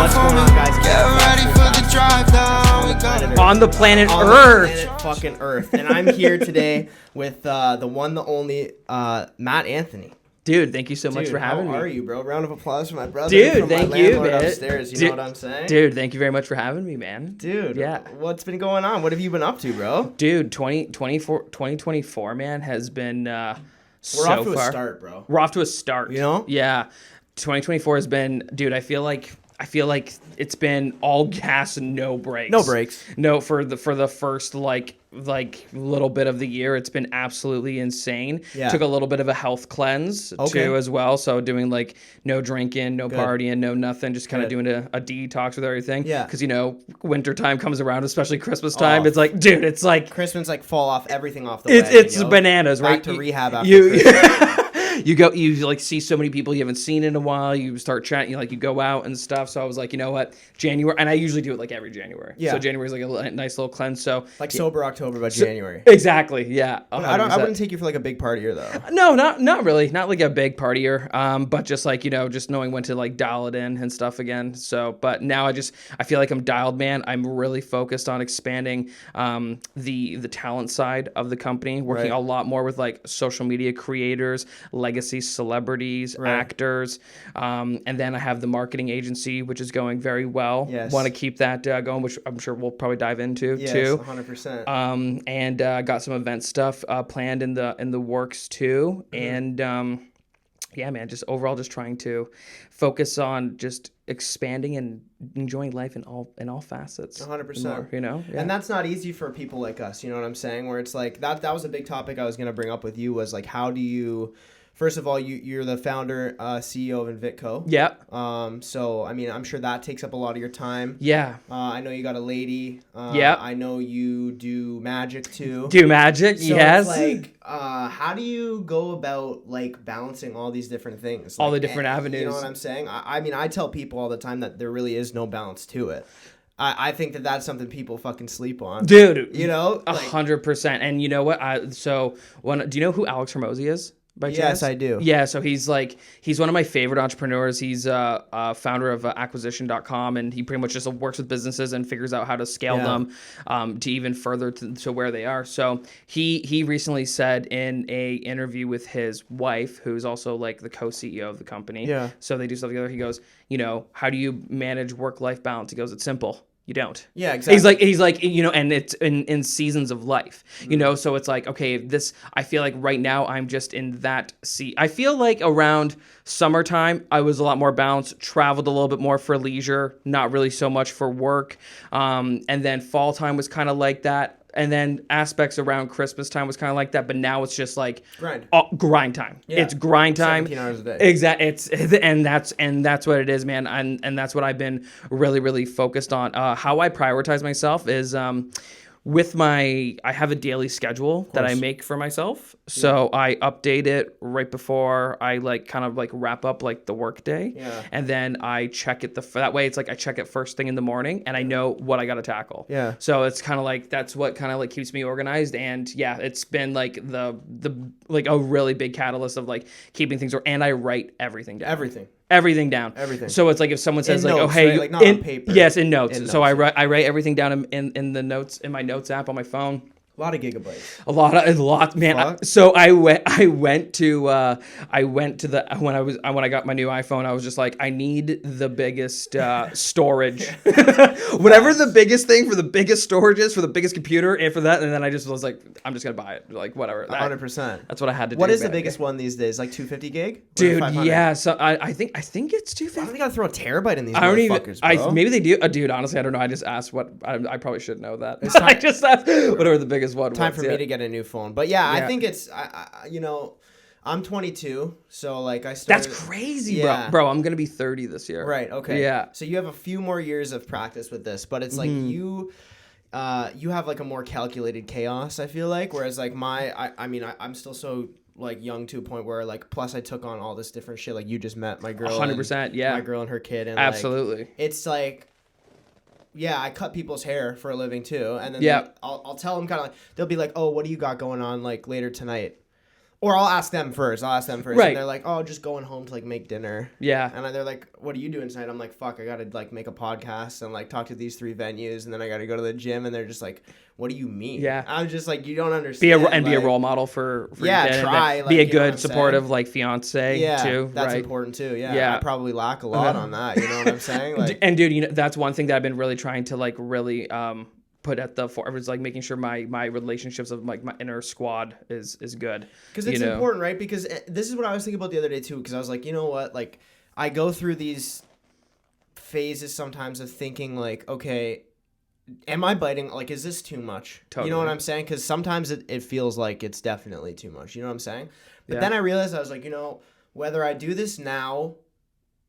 What's going on, guys? Get ready for the drive down. We got On the planet On Earth. the planet fucking Earth. And I'm here today with the one, the only, Matt Anthony. Dude, thank you so much Dude, for having me. how are you, bro? Round of applause for my brother. Dude, from thank my you, landlord man. upstairs, you know what I'm saying? Dude, thank you very much for having me, man. Dude, yeah. What's been going on? What have you been up to, bro? Dude, 2024, man, has been We're so off to far. a start, bro. We're off to a start. You know? Yeah. 2024 has been, dude, I feel like it's been all gas and no brakes. No breaks. No, for the first like little bit of the year, it's been absolutely insane. Yeah. Took a little bit of a health cleanse too as well. So doing like no drinking, no partying, no nothing, just kind of doing a detox with everything. Yeah. Because winter time comes around, especially Christmas time. Oh. It's like, dude, it's like Christmas, like, fall off everything off the wagon, it's bananas, right? Back to rehab after Christmas. You like see so many people you haven't seen in a while. You start chatting, you go out and stuff. So I was like, you know what, January, and I usually do it like every January. Yeah. So January is like a nice little cleanse. So Like sober October by January. Exactly. Yeah. I wouldn't take you for like a big partier though. No, not really. Not like a big partier. But just like, just knowing when to like dial it in and stuff again. So, but now I feel like I'm dialed, man. I'm really focused on expanding the talent side of the company, working a lot more with like social media creators, legacy celebrities, actors. And then I have the marketing agency, which is going very well. Yes. Want to keep that going, which I'm sure we'll probably dive into Yes, too. 100%. And got some event stuff planned in the works too. Mm-hmm. And yeah, man, just overall just trying to focus on just expanding and enjoying life in all facets. 100%. More, Yeah. And that's not easy for people like us, you know what I'm saying? Where it's like that was a big topic I was going to bring up with you, was like, how do you, first of all, you're the founder, CEO of INVITTCO. Yeah. So I mean, I'm sure that takes up a lot of your time. Yeah. I know you got a lady. Yeah. I know you do magic too. Do magic, So yes. it's like, how do you go about like balancing all these different things? All Like, the different avenues. You know what I'm saying? I mean, I tell people all the time that there really is no balance to it. I think that's something people fucking sleep on. Dude. You know? 100%. And you know what? Do you know who Alex Hormozy is? By chance? Yes, I do. Yeah, so he's one of my favorite entrepreneurs. He's a founder of acquisition.com, and he pretty much just works with businesses and figures out how to scale them to even further to where they are. So he recently said in a interview with his wife, who's also like the co-CEO of the company. Yeah. So they do stuff together. He goes, how do you manage work-life balance? He goes, it's simple. You don't. Yeah, exactly. He's like, and it's in seasons of life, so it's like, okay, I feel like right now I'm just in that I feel like around summertime, I was a lot more balanced, traveled a little bit more for leisure, not really so much for work. And then fall time was kind of like that. And then aspects around Christmas time was kind of like that, but now it's just like grind time. Yeah. It's grind time. 17 hours a day. Exactly. And that's what it is, man. And that's what I've been really, really focused on. How I prioritize myself is I have a daily schedule that I make for myself. So I update it right before I wrap up like the work day. Yeah. And then I check it that way. It's like I check it first thing in the morning and I know what I got to tackle. Yeah. So it's kind of like, that's what kind of like keeps me organized. And yeah, it's been like the like a really big catalyst of like keeping things, and I write everything down. Everything down. Everything. So it's like if someone says in like, notes, "Oh, hey," right? Like not on paper. Yes, in notes. So I write everything down in the notes in my notes app on my phone. A lot of gigabytes. A lot, man. So I went to when I got my new iPhone, I was just like, I need the biggest storage, whatever the biggest thing for the biggest storage is for the biggest computer and for that, and then I just was like, I'm just gonna buy it, like whatever. 100%. That's what I had to do. What is the biggest one these days? Like 250 gig? Dude, yeah. So I think it's 250. Why do they gotta throw a terabyte in these motherfuckers, bro? Maybe they do. Dude, honestly, I don't know. I just asked what I probably should know that. I just asked whatever the biggest one was. Time for me to get a new phone. But yeah, I think it's I'm 22, so like I started. That's crazy, bro. I'm gonna be 30 this year. Right. Okay. Yeah. So you have a few more years of practice with this, but it's like you have like a more calculated chaos. I feel like, whereas like I'm still so like young to a point where like, plus I took on all this different shit. Like you just met my girl. 100%. Yeah. My girl and her kid. And absolutely. Like, it's like. Yeah, I cut people's hair for a living too, and then I'll tell them kind of like, they'll be like, "Oh, what do you got going on like later tonight?" Or I'll ask them first. Right. And they're like, oh, just going home to like make dinner. Yeah. And they're like, what are you doing tonight? I'm like, fuck, I got to like make a podcast and like talk to these 3 venues. And then I got to go to the gym. And they're just like, what do you mean? Yeah. I'm just like, you don't understand. Be a role model for yeah, your kid, try. and Like, be a you know what good, I'm supportive, saying? like, fiance, Yeah, too. that's right? important, too. Yeah. Yeah. I probably lack a lot on that. You know what I'm saying? Like, And, dude, you know, that's one thing that I've been really trying to, like, really put at the forefront. It's like making sure my relationships of like my inner squad is good, because it's important, right? Because this is what I was thinking about the other day too, because I was like, you know what, like I go through these phases sometimes of thinking like, okay, am I biting, like, is this too much? Totally. You know what I'm saying? Because sometimes it feels like it's definitely too much, you know what I'm saying? But Yeah. then I realized, I was like, you know, whether I do this now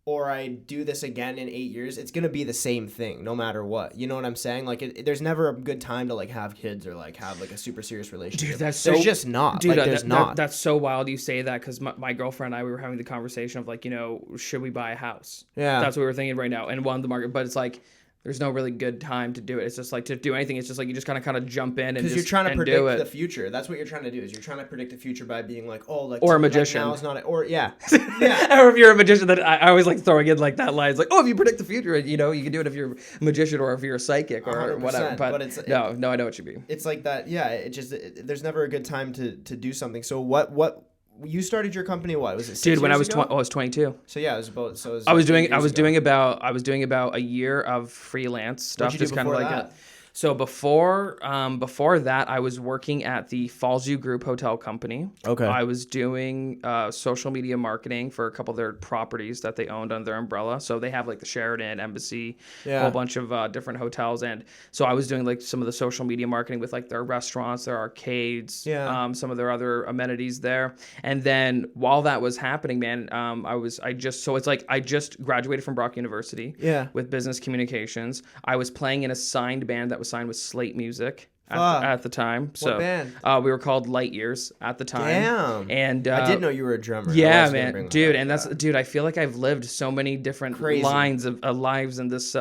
or I do this again in 8 years, it's going to be the same thing no matter what. You know what I'm saying? Like, there's never a good time to, like, have kids or, like, have, like, a super serious relationship. Dude, that's there's just not. Dude, like, there's not. That's so wild you say that, because my girlfriend and I, we were having the conversation of, like, you know, should we buy a house? Yeah. That's what we were thinking right now. And one of the market, but it's like, there's no really good time to do it. It's just like to do anything. It's just like you just kind of jump in and because you're just trying to and do predict it. the future. That's what you're trying to do. Is you're trying to predict the future by being like, oh, like, Or a like, magician. now is not or yeah, yeah. Or if you're a magician, that I always like throwing in like that line. It's like, oh, if you predict the future, you know, you can do it if you're a magician or if you're a psychic or 100%, whatever. But no, I know what you mean. It's like that. Yeah. It just there's never a good time to do something. So what you started your company? What was it? 6 Dude, when I years was ago? I was 22. So yeah, it was about. So it was I was like 8 doing years ago. I was doing about a year of freelance stuff, What'd you do just kind of before like that? So before that, I was working at the Fallsview Group Hotel Company. Okay. I was doing social media marketing for a couple of their properties that they owned under their umbrella. So they have like the Sheraton, Embassy, a whole bunch of different hotels, and so I was doing like some of the social media marketing with like their restaurants, their arcades, some of their other amenities there. And then while that was happening, man, I just graduated from Brock University. Yeah. With business communications. I was playing in a signed band that was signed with Slate Music at the time. So What band? We were called Light Years at the time. Damn. And I didn't know you were a drummer. I yeah, was gonna man, bring that dude, up, and that's dude. I feel like I've lived so many different Crazy. lines of lives in this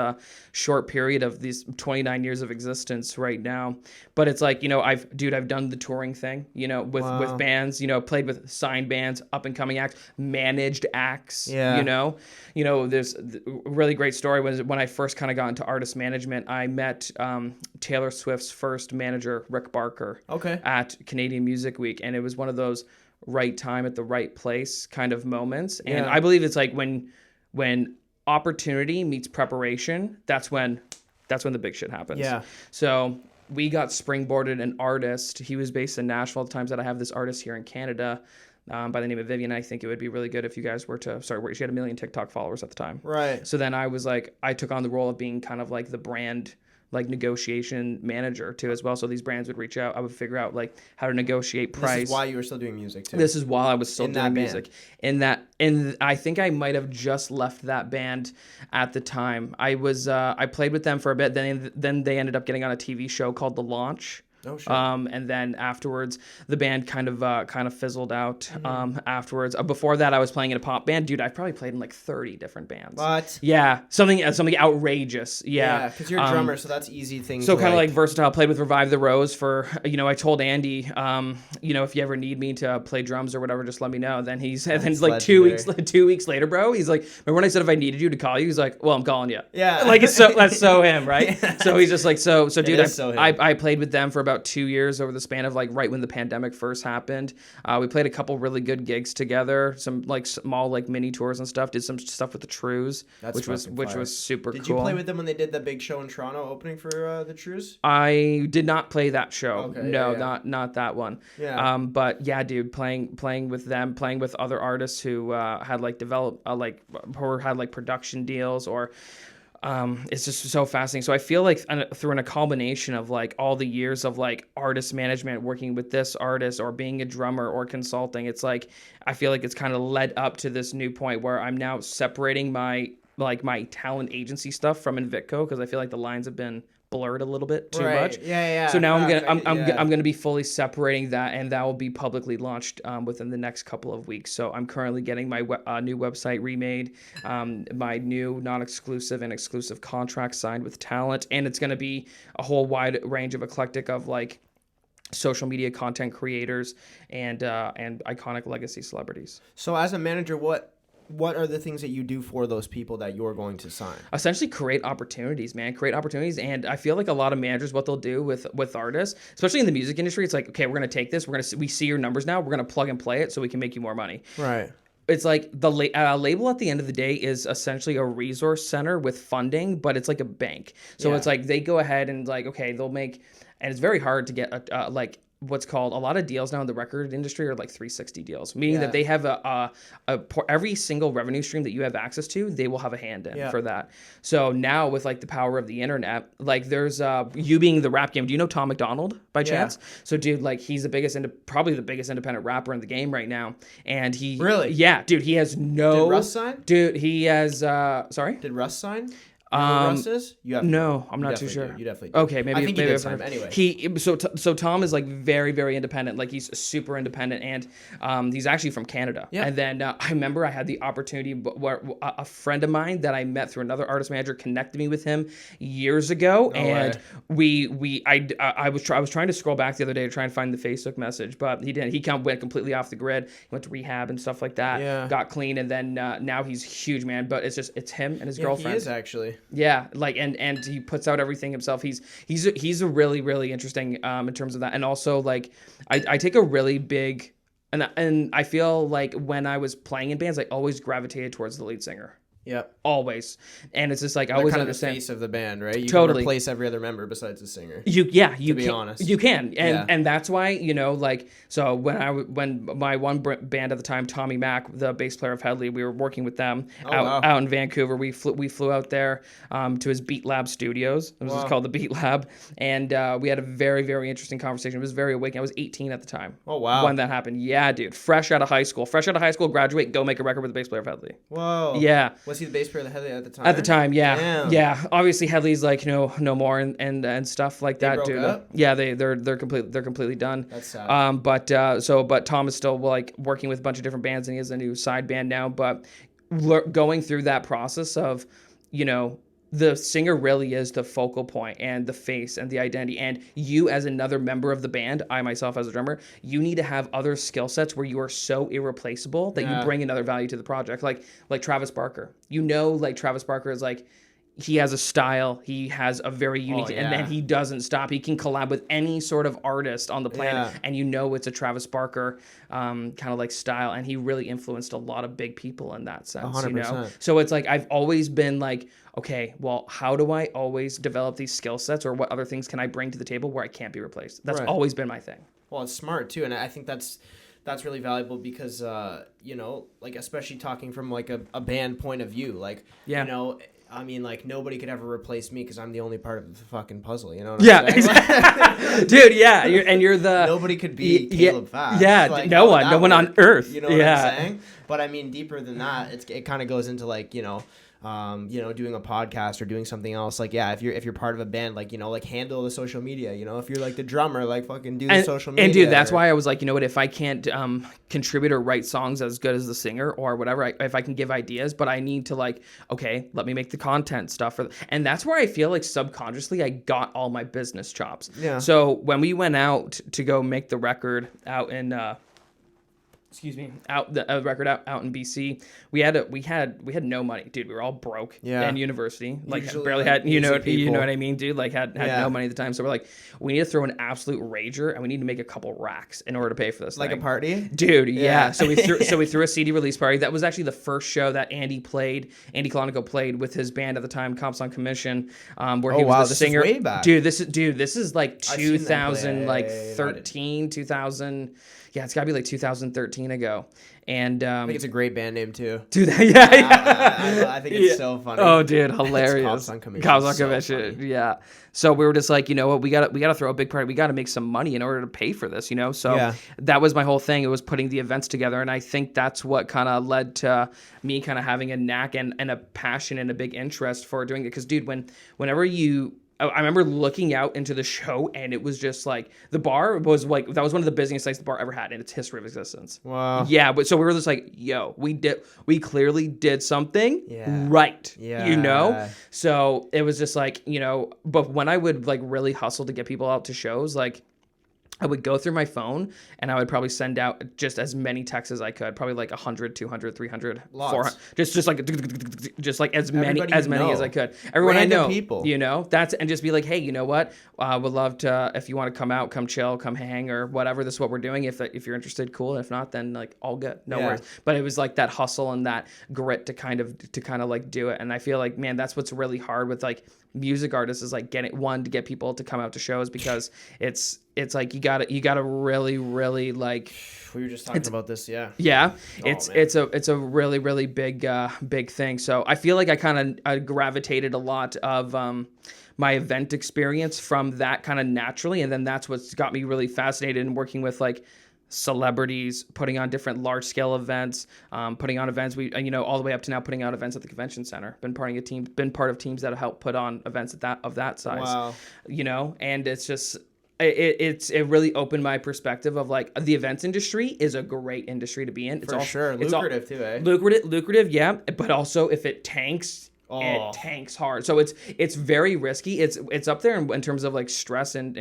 short period of these 29 years of existence right now. But it's like, you know, I've done the touring thing, you know, with bands, you know, played with signed bands, up and coming acts, managed acts. Yeah. You know, there's a really great story was when I first kind of got into artist management. I met Taylor Swift's first manager, Rick Barker, Okay. at Canadian Music Week, and it was one of those right time at the right place kind of moments. And Yeah. I believe it's like when opportunity meets preparation, that's when the big shit happens. Yeah. So we got springboarded an artist. He was based in Nashville at the times that I have this artist here in Canada by the name of Vivian. I think it would be really good if you guys were to she had 1 million TikTok followers at the time. Right. So then I took on the role of being kind of like the brand like negotiation manager too as well. So these brands would reach out. I would figure out like how to negotiate price. This is why you were still doing music too. This is while I was still In doing that music. And I think I might have just left that band at the time. I played with them for a bit. Then they ended up getting on a TV show called The Launch. Oh shit. And then afterwards, the band kind of fizzled out. Afterwards, before that, I was playing in a pop band. Dude, I've probably played in like 30 different bands. What? Yeah, something outrageous. Yeah, because you're a drummer, so that's easy thing. so to kind of like versatile. Played with Revive the Rose for, you know, I told Andy, you know, if you ever need me to play drums or whatever, just let me know. Then like legendary. 2 weeks later, bro, he's like, remember when I said if I needed you to call you? He's like, well, I'm calling you. Yeah. Like that's so him, right? Yeah. So he's just like, so dude, is so him. I played with them for about 2 years over the span of like right when the pandemic first happened. We played a couple really good gigs together, some like small like mini tours and stuff. Did some stuff with the Trues, which was super cool. Did you play with them when they did the big show in Toronto opening for the Trues? I did not play that show. Okay, no, yeah. not that one. Yeah. But yeah, dude, playing with them, playing with other artists who had like developed or had like production deals or. It's just so fascinating. So I feel like through a combination of like all the years of like artist management, working with this artist or being a drummer or consulting, it's like I feel like it's kind of led up to this new point where I'm now separating my talent agency stuff from INVITTCO because I feel like the lines have been blurred a little bit too much. Yeah. So now I'm gonna be fully separating that, and that will be publicly launched within the next couple of weeks. So I'm currently getting my new website remade, my new non-exclusive and exclusive contract signed with talent, and it's gonna be a whole wide range of eclectic of like social media content creators, and iconic legacy celebrities. So as a manager, what are the things that you do for those people that you're going to sign? Essentially create opportunities, man. Create opportunities. And I feel like a lot of managers, what they'll do with artists, especially in the music industry, it's like, okay, we're going to take this. We see your numbers now. We're going to plug and play it so we can make you more money. Right. It's like the label at the end of the day is essentially a resource center with funding, but it's like a bank. So it's like they go ahead and like, okay, they'll make, and it's very hard to get like what's called, a lot of deals now in the record industry are like 360 deals, meaning that they have every single revenue stream that you have access to, they will have a hand in for that. So now with like the power of the internet, like there's you being the rap game. Do you know Tom McDonald by chance? So dude, like he's probably the biggest independent rapper in the game right now. And he really, dude, he has no. Did Russ sign? Dude, he has. Sorry. Did Russ sign? Russ is? No, I'm not too sure. You definitely do. Okay, maybe. I think maybe he did sign anyway. So Tom is like very, very independent. Like he's super independent, and he's actually from Canada. Yeah. And then I remember I had the opportunity where a friend of mine that I met through another artist manager connected me with him years ago, and I was trying to scroll back the other day to try and find the Facebook message, but he didn't. He went completely off the grid. He went to rehab and stuff like that. Yeah. Got clean, and then now he's huge, man. But it's him and his girlfriend. He is actually. Yeah, like and he puts out everything himself. He's a really, really interesting in terms of that. And also like I take a really big and I feel like when I was playing in bands, I always gravitated towards the lead singer. Yep. Always. And it's just like I always kind understand. Of the face of the band, right? You totally. can replace every other member besides the singer. You to be honest. You can. And that's why, like, so when my one band at the time, Tommy Mack, the bass player of Headley, we were working with them out in Vancouver. We flew out there to his Beat Lab studios. It was just called the Beat Lab. And we had a very, very interesting conversation. It was very awakening. I was 18 at the time. Oh, wow. When that happened. Yeah, dude. Fresh out of high school, graduate, go make a record with the bass player of Headley. Whoa. Yeah. Was he the bass player of Headley at the time? At the time, yeah. Damn. Yeah. Obviously Headley's like no more and stuff like that, dude. Up? Yeah, they're completely done. That's sad. But Tom is still like working with a bunch of different bands, and he has a new side band now, but going through that process of, the singer really is the focal point and the face and the identity. And you as another member of the band, I myself as a drummer, you need to have other skill sets where you are so irreplaceable that you bring another value to the project. Like Travis Barker. Like Travis Barker is like, he has a style, he has a very unique, and then he doesn't stop. He can collab with any sort of artist on the planet, and it's a Travis Barker kind of like style, and he really influenced a lot of big people in that sense. 100%. So it's like I've always been like, okay, well, how do I always develop these skill sets, or what other things can I bring to the table where I can't be replaced? That's always been my thing. Well, it's smart too, and I think that's really valuable because like especially talking from like a band point of view, like I mean, like, nobody could ever replace me because I'm the only part of the fucking puzzle, you know what I'm saying? Exactly. Dude, yeah. You're the... Nobody could be Caleb Fast. Yeah, like, no one on earth. You know what I'm saying? But, I mean, deeper than that, it kind of goes into, like, doing a podcast or doing something else. Like, yeah, if you're part of a band, like, like handle the social media, if you're like the drummer, like fucking do the social media. And dude, that's why I was like, if I can't contribute or write songs as good as the singer or whatever, if I can give ideas, but I need to like, okay, let me make the content stuff. And that's where I feel like subconsciously I got all my business chops. Yeah. So when we went out to go make the record out in, record out in BC. We had no money, dude. We were all broke in university. Like usually, barely had, you know what I mean, dude? Like had no money at the time. So we're like, we need to throw an absolute rager and we need to make a couple racks in order to pay for this like thing. A party? Dude, yeah. So we threw a CD release party. That was actually the first show that Andy Colonico played with his band at the time, Cops on Commission, where he was the singer. Is way back. Dude, this is like 2013, 2000. Yeah, it's got to be like 2013 ago. And I think it's a great band name too. Dude, I think it's so funny. Oh, dude, hilarious. Cops on Commission. Cops on Commission. Yeah. So we were just like, you know what, we got to throw a big party. We got to make some money in order to pay for this, So that was my whole thing. It was putting the events together, and I think that's what kind of led to me kind of having a knack and a passion and a big interest for doing it. Because, dude, whenever I remember looking out into the show, and it was just like the bar was like, that was one of the busiest nights the bar ever had in its history of existence. Wow. Yeah, but so we were just like, yo, we clearly did something right. Yeah. So it was just like, but when I would like really hustle to get people out to shows, like I would go through my phone and I would probably send out just as many texts as I could, probably like 100, 200, 300, Lots. 400, just like as many Everybody as you many know. as I could. Everyone Random I know, people. that's, and just be like, hey, you know what? Would love to, if you want to come out, come chill, come hang or whatever. This is what we're doing. If you're interested, cool. If not, then like all good, no worries. But it was like that hustle and that grit to kind of like do it. And I feel like, man, that's what's really hard with like music artists is like to get people to come out to shows, because it's like you gotta really like, we were just talking about this. it's a really really big thing. So I feel like I kind of gravitated a lot of my event experience from that kind of naturally, and then that's what's got me really fascinated in working with like celebrities, putting on different large scale events, putting on events, all the way up to now putting on events at the convention center. Been part of teams that have helped put on events of that size. Wow. And it's just it really opened my perspective of like the events industry is a great industry to be in. For sure. Lucrative too, eh? Lucrative, yeah. But also if it tanks, it tanks hard. So it's very risky. It's up there in terms of like stress and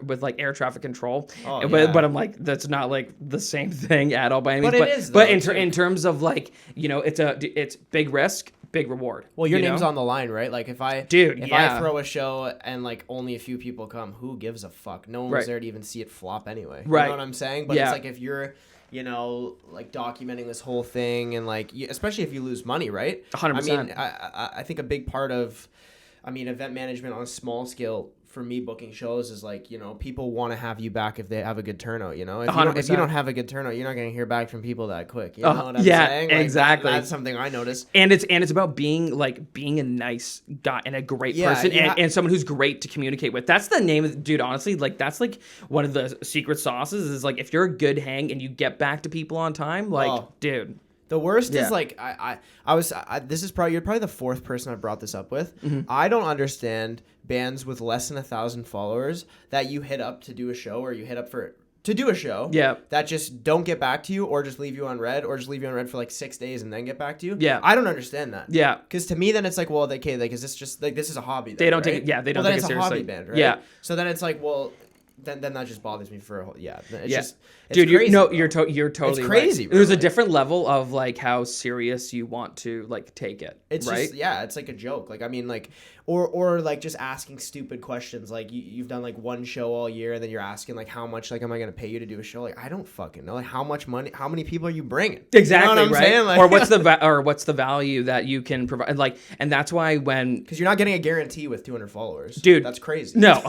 with like air traffic control. But I'm like, that's not like the same thing at all by any means. But it is, But though, in terms of like, it's big risk, big reward. Well, your name's on the line, right? Like if I throw a show and like only a few people come, who gives a fuck? No one was there to even see it flop anyway. Right. You know what I'm saying? But it's like if you're like documenting this whole thing and like, especially if you lose money, right? 100%. I mean, I think a big part of, event management on a small scale for me booking shows is like, people want to have you back if they have a good turnout, If you don't have a good turnout, you're not going to hear back from people that quick. You know what I'm saying? Like, exactly. That's something I noticed. And it's about being a nice guy and a great person and someone who's great to communicate with. That's the name of dude, honestly, like that's like one of the secret sauces is like if you're a good hang and you get back to people on time, like dude. The worst is like this is probably you're probably the fourth person I've brought this up with. Mm-hmm. I don't understand bands with less than 1,000 followers that you hit up to do a show or you hit up to do a show that just don't get back to you or just leave you on red or just leave you on red for like 6 days and then get back to you. Yeah. I don't understand that. Yeah. Because to me then it's like, well, is this just like this is a hobby then, they don't right? take it they don't take it seriously. It's a hobby band, right? Yeah. So then it's like, well, then that just bothers me for a whole it's dude, crazy, you're totally it's crazy, right. bro. There's a different level of like how serious you want to like take it. It's right? just it's like a joke. Like or like just asking stupid questions. Like you've done like one show all year and then you're asking like how much like am I gonna pay you to do a show? Like I don't fucking know. Like how much money, how many people are you bringing? Exactly, you know what I'm saying? Like, or what's the value that you can provide? Like, and that's why because you're not getting a guarantee with 200 followers, dude. That's crazy. No,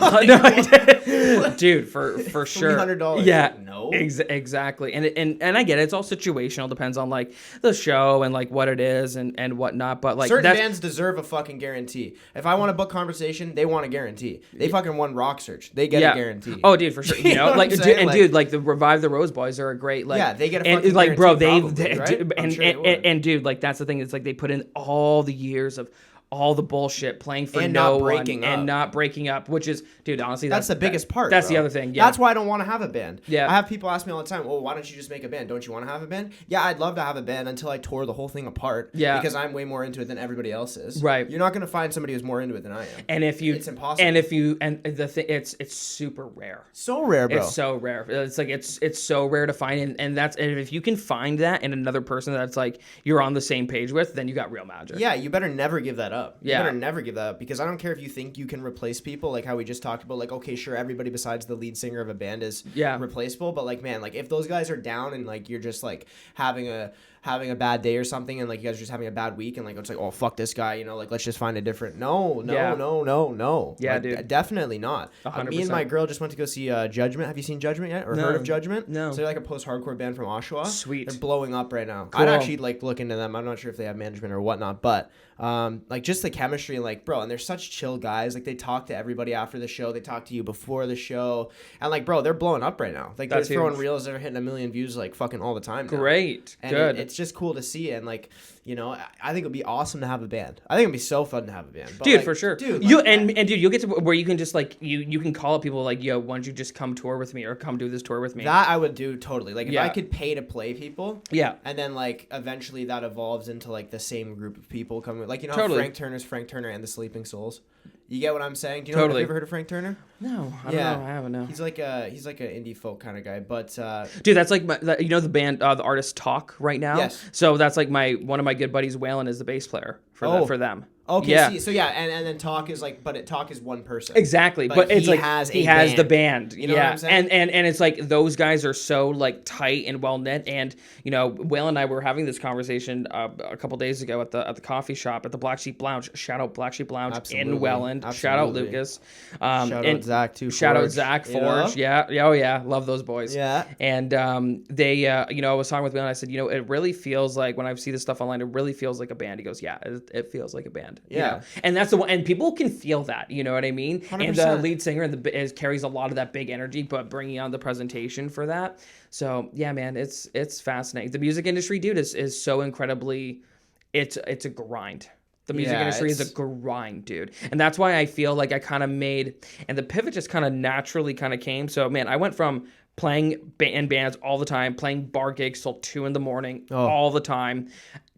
dude, for sure. $300. Yeah, like, no, exactly. And I get it. It's all situational. Depends on like the show and like what it is and whatnot. But like certain bands deserve a fucking guarantee. If I want to book Conversation, they want a guarantee. They fucking won Rock Search. They get a guarantee. Oh, dude, for sure. You know, like, dude, like the Revive the Rose Boys are a great like. They get a fucking like, bro, right? Like that's the thing. It's like they put in all the years of all the bullshit, playing for and no not one and not breaking up, which is, dude, honestly, that's the biggest part. That's bro. the other thing. Yeah, that's why I don't want to have a band. Yeah, I have people ask me all the time, "Well, why don't you just make a band? Don't you want to have a band?" Yeah, I'd love to have a band until I tore the whole thing apart. Yeah, because I'm way more into it than everybody else is. Right. You're not gonna find somebody who's more into it than I am. And if you, it's impossible. And the thing, it's super rare. So rare, bro. It's so rare. It's like it's so rare to find, and if you can find that in another person that's like you're on the same page with, then you got real magic. Yeah, you better never give that up. Yeah. You better never give that up because I don't care if you think you can replace people, like how we just talked about, like, okay, sure, everybody besides the lead singer of a band is replaceable, but like, man, like if those guys are down and like you're just like having a bad day or something and like you guys are just having a bad week and like it's like, oh, fuck this guy, you know, like let's just find a different no. Yeah, like, dude. Definitely not. 100%. Me and my girl just went to go see Judgment. Have you seen Judgment yet or heard of Judgment? No. So they're like a post-hardcore band from Oshawa. Sweet. They're blowing up right now. Cool. I'd actually like look into them. I'm not sure if they have management or whatnot, but like just the chemistry, like, bro, and they're such chill guys. Like they talk to everybody after the show, they talk to you before the show, and like, bro, they're blowing up right now. Like they're throwing reels that are hitting 1 million views like fucking all the time now. Great. And good. It's just cool to see, and like, you know, I think it'd be awesome to have a band. I think it'd be so fun to have a band, but, dude, like, for sure. Dude, you like, and dude, you'll get to where you can just like you can call up people like, yo, why don't you just come tour with me or come do this tour with me? That I would do totally. Like if I could pay to play people, and then like eventually that evolves into like the same group of people coming, like, you know, totally. Frank Turner and the Sleeping Souls. You get what I'm saying? Do you know? Totally. Have you ever heard of Frank Turner? No, I don't know. I haven't. No. He's like an indie folk kind of guy, but Dude, that's like you know the band, the artist Talk right now. Yes. So that's like one of my good buddies, Waylon, is the bass player for them. Okay, yeah. so and then Talk is like, but Talk is one person. Exactly, but it's like he has the band. You know what I'm saying? And it's like those guys are so like tight and well knit. And you know, Waylon and I were having this conversation a couple days ago at the coffee shop at the Black Sheep Lounge. Shout out Black Sheep Lounge in Welland. Absolutely. Shout out Lucas. Shout out Zach too. Shout out Zach Forge. Yeah, oh yeah, love those boys. Yeah. And they, you know, I was talking with Waylon. I said, you know, it really feels like when I see this stuff online, it really feels like a band. He goes, yeah, it feels like a band. Yeah. You know? And that's the one, and people can feel that, you know what I mean? 100%. And the lead singer carries a lot of that big energy, but bringing on the presentation for that. So yeah, man, it's fascinating. The music industry, dude, is so incredibly, it's a grind. The music industry is a grind, dude. And that's why I feel like I kind of made, and the pivot just kind of naturally kind of came. So man, I went from playing in bands all the time, playing bar gigs till 2 a.m. all the time,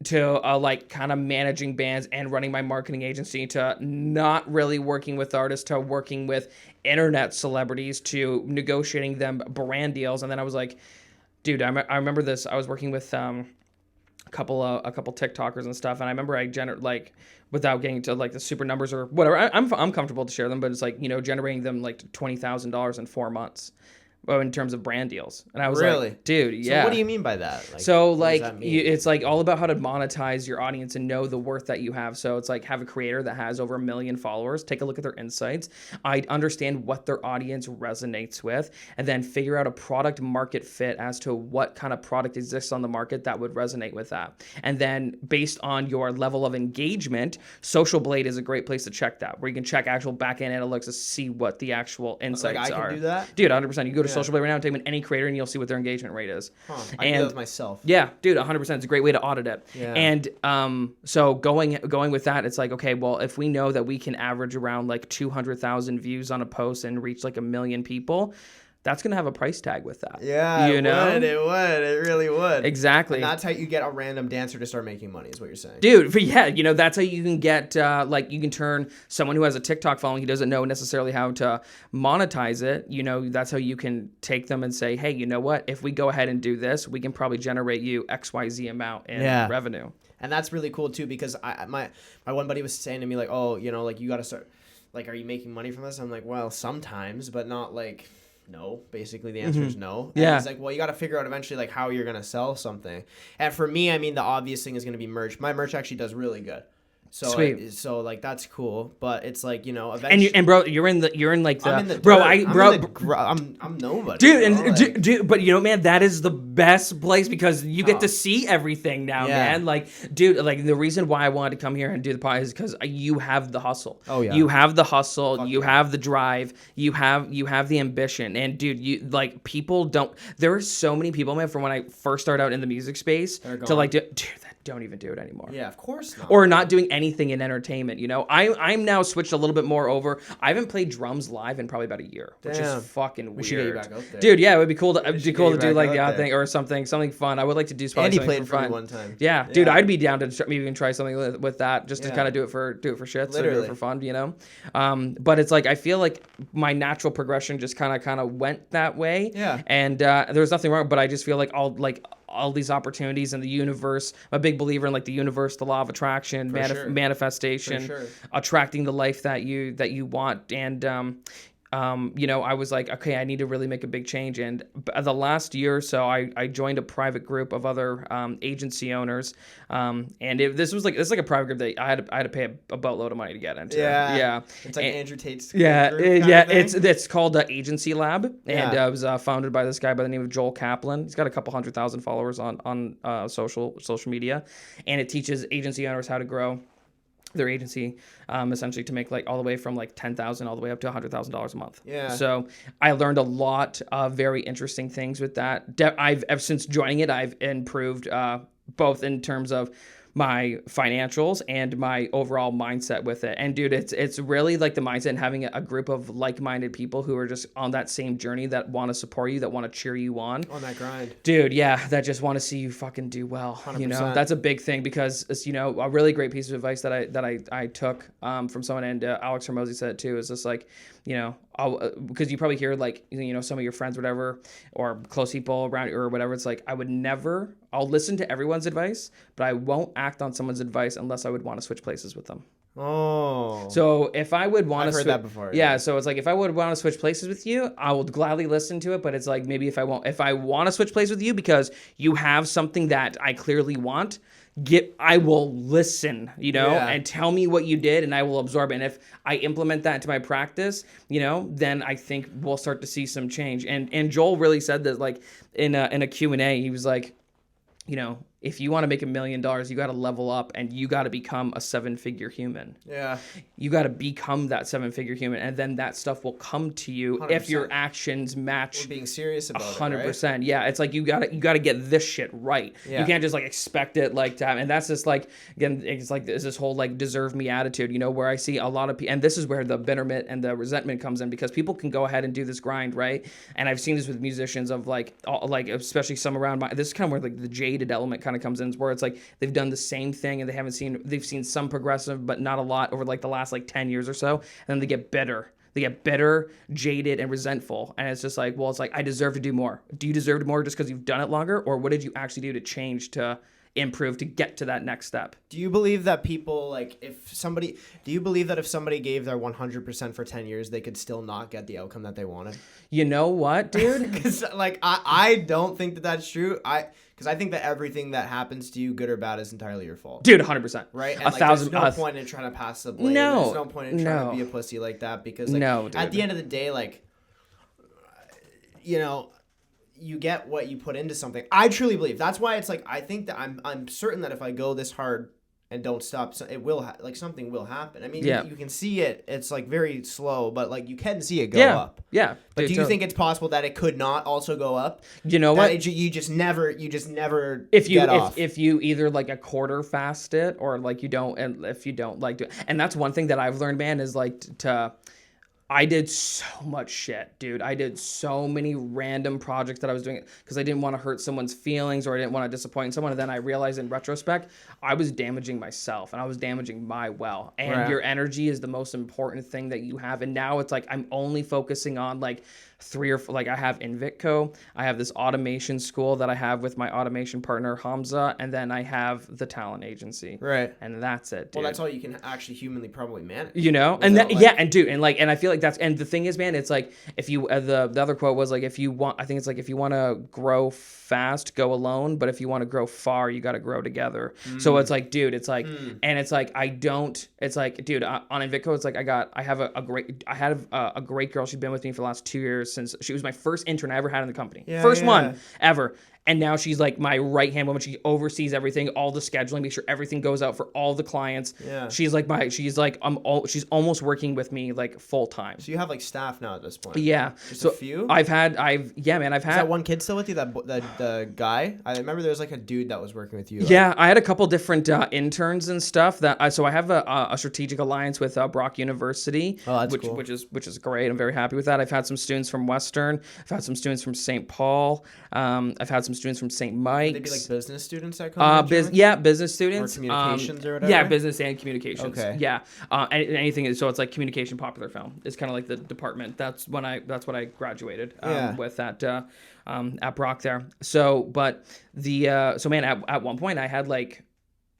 to like kind of managing bands and running my marketing agency, to not really working with artists, to working with internet celebrities, to negotiating them brand deals. And then I was like, dude, I remember this. I was working with a couple TikTokers and stuff, and I remember like without getting to like the super numbers or whatever, I'm comfortable to share them, but it's like, you know, generating them like $20,000 in 4 months. Well, in terms of brand deals. And I was like, dude, yeah. So what do you mean by that? Like, so like it's like all about how to monetize your audience and know the worth that you have. So it's like, have a creator that has over 1 million followers, take a look at their insights. I understand what their audience resonates with, and then figure out a product market fit as to what kind of product exists on the market that would resonate with that. And then based on your level of engagement, Social Blade is a great place to check that, where you can check actual back-end analytics to see what the actual insights are. I can do that? Dude, 100%. You go to Social Blade right now and type in any creator and you'll see what their engagement rate is. I can do that myself. Yeah, dude, 100%. It's a great way to audit it. Yeah. And so going with that, it's like, okay, well, if we know that we can average around like 200,000 views on a post and reach like 1 million people, that's going to have a price tag with that. Yeah, you know? It really would. Exactly. And that's how you get a random dancer to start making money, is what you're saying. Dude, but yeah, you know, that's how you can get, like, you can turn someone who has a TikTok following, he doesn't know necessarily how to monetize it. You know, that's how you can take them and say, hey, you know what? If we go ahead and do this, we can probably generate you XYZ amount in revenue. And that's really cool, too, because my one buddy was saying to me, like, oh, you know, like, you got to start, like, are you making money from this? I'm like, well, sometimes, but not, like... No, basically the answer is no. And he's like, well, you got to figure out eventually like how you're going to sell something. And for me, I mean, the obvious thing is going to be merch. My merch actually does really good. So sweet. So like that's cool, but it's like, you know, eventually. And bro, you're in like the, I'm in the bro. dirt. I'm nobody, dude. And dude, but you know, man, that is the best place because you get to see everything now, man. Like, dude, like the reason why I wanted to come here and do the podcast is because you have the hustle. Oh yeah, you have the hustle. You have the drive. You have the ambition. And dude, you like people don't. There are so many people, man, from when I first started out in the music space to like, dude, that don't even do it anymore. Yeah, of course not. Or not doing anything in entertainment, you know? I'm now switched a little bit more over. I haven't played drums live in probably about a year, which is fucking weird. We should get you back out there. Dude, yeah, it would be cool to do like the odd thing or something fun. I would like to do Andy something played for fun. one time. Yeah, dude, I'd be down to maybe even try something with that just to kind of do it for shits, or do it for fun, you know? But it's like I feel like my natural progression just kind of went that way. Yeah. And there's nothing wrong, but I just feel like all these opportunities in the universe. I'm a big believer in like the universe, the law of attraction, manifestation, attracting the life that you want. And you know, I was like, okay, I need to really make a big change. And the last year or so, I joined a private group of other agency owners. And this was like a private group that I had to pay a boatload of money to get into. Yeah. It's like Andrew Tate's group it's called Agency Lab. And it was founded by this guy by the name of Joel Kaplan. He's got a couple 100,000 followers on social media. And it teaches agency owners how to grow their agency, essentially to make like all the way from like $10,000 all the way up to $100,000 a month. Yeah. So I learned a lot of very interesting things with that. I've since joining it, I've improved both in terms of my financials and my overall mindset with it. And dude, it's really like the mindset and having a group of like-minded people who are just on that same journey, that want to support you, that want to cheer you on that grind. Dude, yeah, that just want to see you fucking do well. 100%. That's a big thing, because it's, a really great piece of advice that I took from someone, and Alex Hormozy said it too, is just like, because you probably hear like, some of your friends, whatever, or close people around you or whatever. It's like, I'll listen to everyone's advice, but I won't act on someone's advice unless I would want to switch places with them. Oh. So if I would want to... I've heard that before. Yeah, so it's like, if I would want to switch places with you, I will gladly listen to it, but it's like, maybe if I want to switch places with you because you have something that I clearly want, I will listen, and tell me what you did, and I will absorb it. And if I implement that into my practice, then I think we'll start to see some change. And Joel really said that, like, in a Q&A, he was like, if you want to make $1 million, you got to level up, and you got to become a 7-figure human. Yeah. You got to become that 7-figure human, and then that stuff will come to you 100%. If your actions match. We're being serious about 100%. Right? Yeah, it's like you got to get this shit right. Yeah. You can't just like expect it like to happen. And that's just like, again, it's like there's this whole like deserve me attitude, where I see a lot of people, and this is where the bitterment and the resentment comes in, because people can go ahead and do this grind, right? And I've seen this with musicians of like especially some around this is kind of where like the jaded element kind of comes in, where it's like they've done the same thing and they've seen some progressive but not a lot over like the last like 10 years or so, and then they get bitter. They get bitter, jaded, and resentful. And it's just like, well, it's like, I deserve to do more. Do you deserve more just because you've done it longer? Or what did you actually do to change, to improve, to get to that next step? Do you believe that people, like, do you believe that if somebody gave their 100% for 10 years, they could still not get the outcome that they wanted? You know what, dude? Because, like, I don't think that that's true. Because I think that everything that happens to you, good or bad, is entirely your fault. Dude, 100%. Right? And there's no point in trying to pass the blame. No. There's no point in trying to be a pussy like that, because, like, at the end of the day, like, you get what you put into something. I truly believe. That's why it's like, I think that I'm certain that if I go this hard and don't stop, it will something will happen. I mean, you can see it. It's like very slow, but like you can see it go up. Yeah. But do you think it's possible that it could not also go up? You know what? You just never if you either like a quarter fast it, or like you don't, and if you don't like do it. And that's one thing that I've learned, man, is like I did so much shit, dude. I did so many random projects that I was doing because I didn't want to hurt someone's feelings, or I didn't want to disappoint someone. And then I realized in retrospect, I was damaging myself, and I was damaging my well. And your energy is the most important thing that you have. And now it's like I'm only focusing on like 3 or 4, like I have INVITTCO, I have this automation school that I have with my automation partner Hamza, and then I have the talent agency. Right. And that's it, dude. Well, that's all you can actually humanly probably manage. And I feel like that's, and the thing is, man, it's like if you the other quote was like, if you want to grow fast, go alone, but if you want to grow far, you got to grow together. So it's like, dude, it's like, and it's like, it's like, dude, on INVITTCO, it's like I had a great girl. She's been with me for the last 2 years, since she was my first intern I ever had in the company. First one ever. And now she's like my right-hand woman. She oversees everything, all the scheduling, make sure everything goes out for all the clients. Yeah. She's almost working with me like full time. So you have like staff now at this point. Yeah. Just a few? I've had. Is that one kid still with you? The guy? I remember there was like a dude that was working with you. Yeah, I had a couple different interns and stuff so I have a strategic alliance with Brock University. Oh, that's cool. Which is great. I'm very happy with that. I've had some students from Western. I've had some students from St. Paul. I've had some students from St. Mike's. Would they be like business students that come? Business students. Or communications or whatever? Yeah, business and communications. Okay. Yeah. Anything. So it's like communication, popular film. It's kind of like the department. That's what I graduated with at Brock there. So, but man, at one point I had like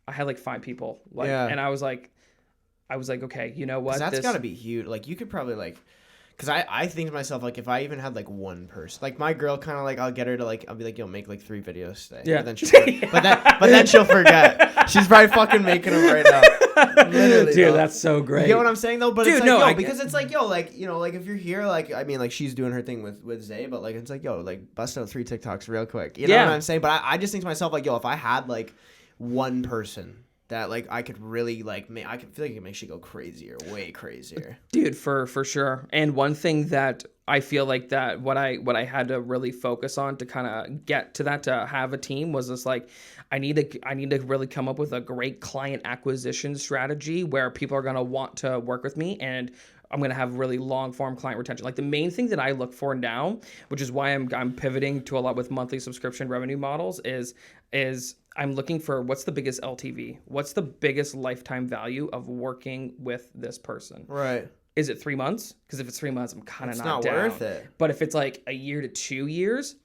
5 people. And I was like, okay, you know what? That's got to be huge. Like you could probably like. Because I think to myself, like, if I even had, like, one person. Like, my girl kind of, like, I'll get her to, like, I'll be like, yo, make, like, 3 videos today. Yeah. But then she'll forget. She's probably fucking making them right now. Literally, dude, that's so great. You get what I'm saying, though? But dude, it's like, no, because it's like, yo, like, like, if you're here, like, I mean, like, she's doing her thing with Zay, but, like, it's like, yo, like, bust out 3 TikToks real quick. You know what I'm saying? But I just think to myself, like, yo, if I had, like, one person that like I could really like I could feel like it can make shit go crazier, way crazier. Dude, for sure. And one thing that I feel like that what I had to really focus on to kind of get to that, to have a team, was just like I need to really come up with a great client acquisition strategy where people are going to want to work with me, and I'm going to have really long form client retention. Like the main thing that I look for now, which is why I'm pivoting to a lot with monthly subscription revenue models, is I'm looking for what's the biggest LTV, what's the biggest lifetime value of working with this person. Right. Is it 3 months? Because if it's 3 months, I'm kind of not down. worth it. But if it's like a year to 2 years,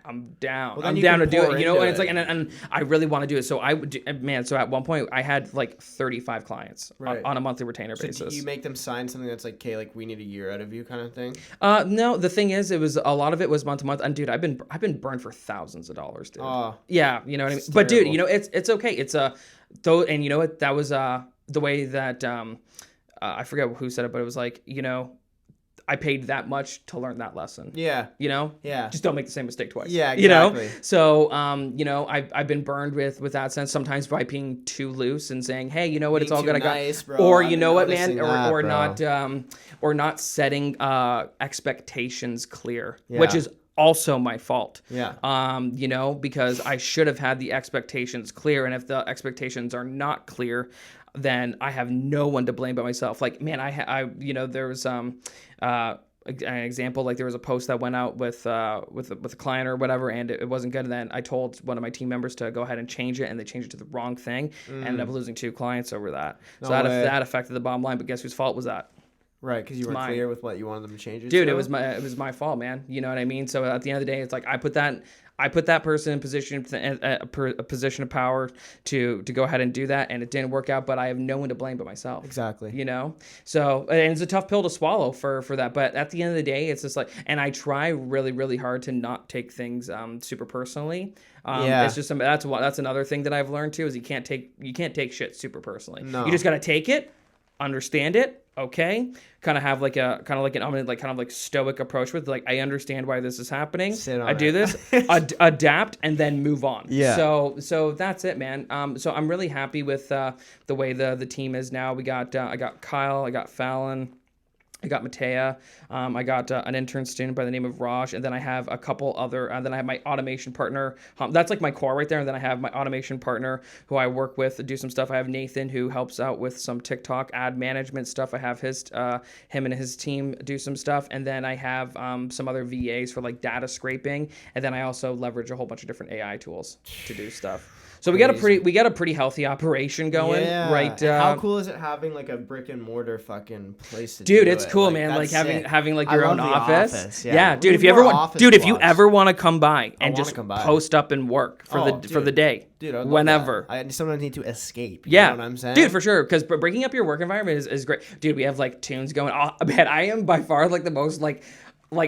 I'm down. Well, I'm down to do it. You know, and it's like, and I really want to do it. So so at one point I had like 35 clients on a monthly retainer basis. Do you make them sign something that's like, okay, like we need a year out of you kind of thing? No, the thing is, it was a lot of it was month to month. And dude, I've been burned for thousands of dollars, dude. Yeah, you know what I mean. But dude, you know, it's okay. It's though, and you know what? That was the way that I forget who said it, but it was like, you know, I paid that much to learn that lesson. Yeah. You know? Yeah. Just don't make the same mistake twice. Yeah, exactly. You know? So, you know, I've been burned with that sense sometimes by being too loose and saying, hey, you know what, it's all good. Nice, bro. Or you know what, man, that, or not setting expectations clear, which is also my fault. Yeah. You know, because I should have had the expectations clear, and if the expectations are not clear, then I have no one to blame but myself. Like, man, I you know, there was an example, like there was a post that went out with a client or whatever, and it wasn't good. And then I told one of my team members to go ahead and change it, and they changed it to the wrong thing. Ended up losing 2 clients over that. So that affected the bottom line. But guess whose fault was that? Right, because you weren't clear with what you wanted them to change it. Dude, to? it was my fault, man. You know what I mean? So at the end of the day, it's like I put that person in a position of power to go ahead and do that, and it didn't work out. But I have no one to blame but myself. Exactly. You know, so and it's a tough pill to swallow for that. But at the end of the day, it's just like, and I try really really hard to not take things super personally. It's just that's another thing that I've learned too, is you can't take shit super personally. No. You just gotta take it, understand it. Okay, kind of have like an stoic approach with, like, I understand why this is happening. I do this, adapt, and then move on. Yeah. So that's it, man. So I'm really happy with the way the team is now. I got Kyle, I got Fallon, I got Matea, I got an intern student by the name of Raj, and then I have a couple other, then I have my automation partner. That's like my core right there, and then I have my automation partner who I work with to do some stuff. I have Nathan, who helps out with some TikTok ad management stuff. I have him and his team do some stuff, and then I have some other VAs for like data scraping, and then I also leverage a whole bunch of different AI tools to do stuff. So we got a pretty healthy operation going, right? How cool is it having like a brick and mortar fucking place to dude, do it's it? cool, man. Like having like your own office. Yeah, dude. If you ever want to come by and just post up and work for the day, dude, whenever. I sometimes need to escape. You know what I'm saying? Dude, for sure. Because breaking up your work environment is great. Dude, we have like tunes going. Oh, man, I am by far like the most like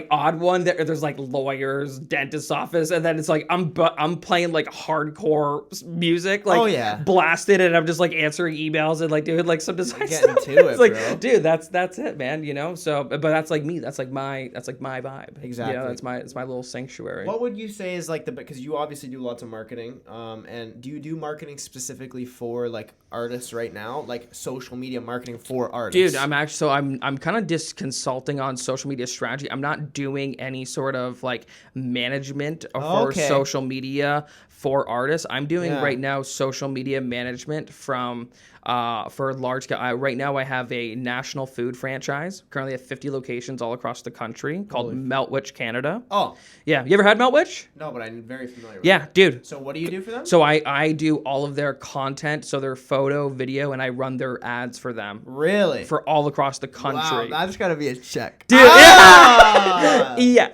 odd one. There's like lawyers, dentist's office, and then it's like I'm playing like hardcore music, like blasted, and I'm just like answering emails and like doing like some design stuff. It's like, bro. Dude, that's it, man. You know. So, but that's like me. That's like my vibe. Exactly. Yeah, it's my little sanctuary. What would you say is like because you obviously do lots of marketing, and do you do marketing specifically for like artists right now, like social media marketing for artists? Dude, I'm kind of just consulting on social media strategy. I'm not doing any sort of like management for social media for artists. I'm doing right now social media management for large scale. Right now I have a national food franchise. Currently have 50 locations all across the country called Meltwich Canada. Oh. Yeah. You ever had Meltwich? No, but I'm very familiar with it. Dude. So what do you do for them? So I do all of their content, so their photo, video, and I run their ads for them. Really? For all across the country. Wow, that's gotta be a check. Dude, yeah.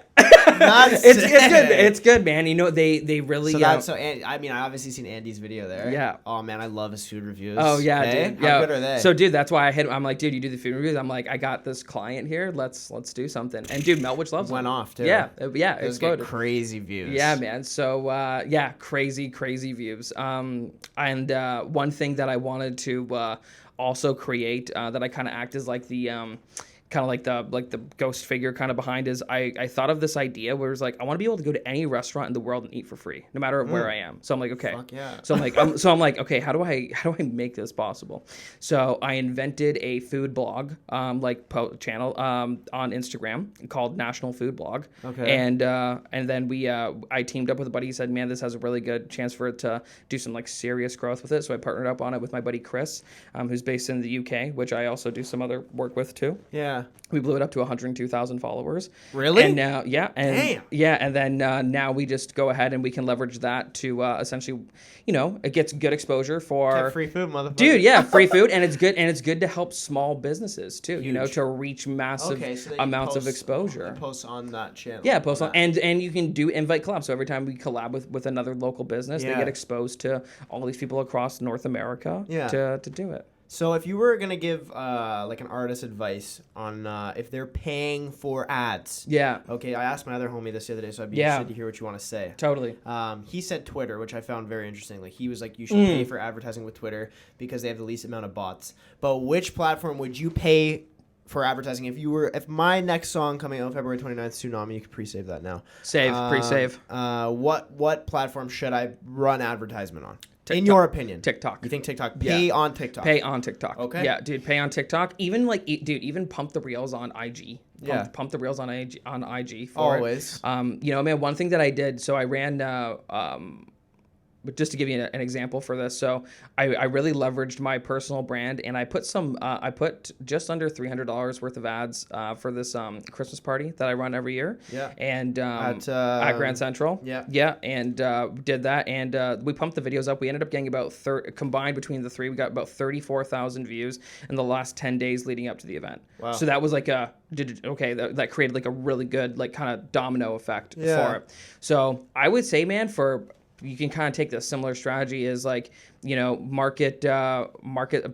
It's good, man. You know, they really. I mean, I obviously seen Andy's video there. Yeah. Oh man, I love his food reviews. Oh yeah, dude. How good are they? So dude, that's why I hit him. I'm like, dude, you do the food reviews. I'm like, I got this client here. Let's do something. And dude, Meltwich loves went them. off too. Yeah, it exploded. Crazy views. Yeah, man. So crazy views. And one thing that I wanted to also create that I kind of act as like the kind of like the ghost figure kind of behind is I thought of this idea where it was like I want to be able to go to any restaurant in the world and eat for free no matter where I am. So I'm like, okay. Fuck yeah. So I'm like, okay, how do I make this possible? So I invented a food blog channel on Instagram called National Food Blog. Okay. And then I teamed up with a buddy. He said, man, this has a really good chance for it to do some like serious growth with it. So I partnered up on it with my buddy Chris, who's based in the UK, which I also do some other work with too. Yeah. We blew it up to 102,000 followers. Really? And now, Damn. and then now we just go ahead and we can leverage that to essentially, it gets good exposure for Get free food, motherfucker. dude. Yeah, free food, and it's good to help small businesses too. Huge. To reach massive so amounts of exposure. Post on that channel. Yeah, post on, and you can do invite collabs. So every time we collab with another local business, they get exposed to all these people across North America. To do it. So if you were gonna give like an artist advice on if they're paying for ads. Yeah. Okay, I asked my other homie this the other day, so I'd be interested to hear what you want to say. Totally. He said Twitter, which I found very interesting. Like he was like, you should pay for advertising with Twitter because they have the least amount of bots. But which platform would you pay for advertising if my next song coming out February 29th, Tsunami, you can pre-save that now. Pre-save. What platform should I run advertisement on? TikTok. In your opinion, TikTok. You think TikTok? Pay on TikTok. Pay on TikTok. Okay. Yeah, dude, pay on TikTok. Even even pump the reels on IG. Pump the reels on IG for Always. it. Man, one thing that I did, so I ran but just to give you an example for this, so I really leveraged my personal brand, and I put just under $300 worth of ads for this Christmas party that I run every year. Yeah. And at Grand Central. Yeah. Yeah, and did that, and we pumped the videos up. We ended up getting about combined between the three, we got about 34,000 views in the last 10 days leading up to the event. Wow. So that was like that created like a really good like kind of domino effect for it. So I would say, man, you can kind of take the similar strategy is like, market,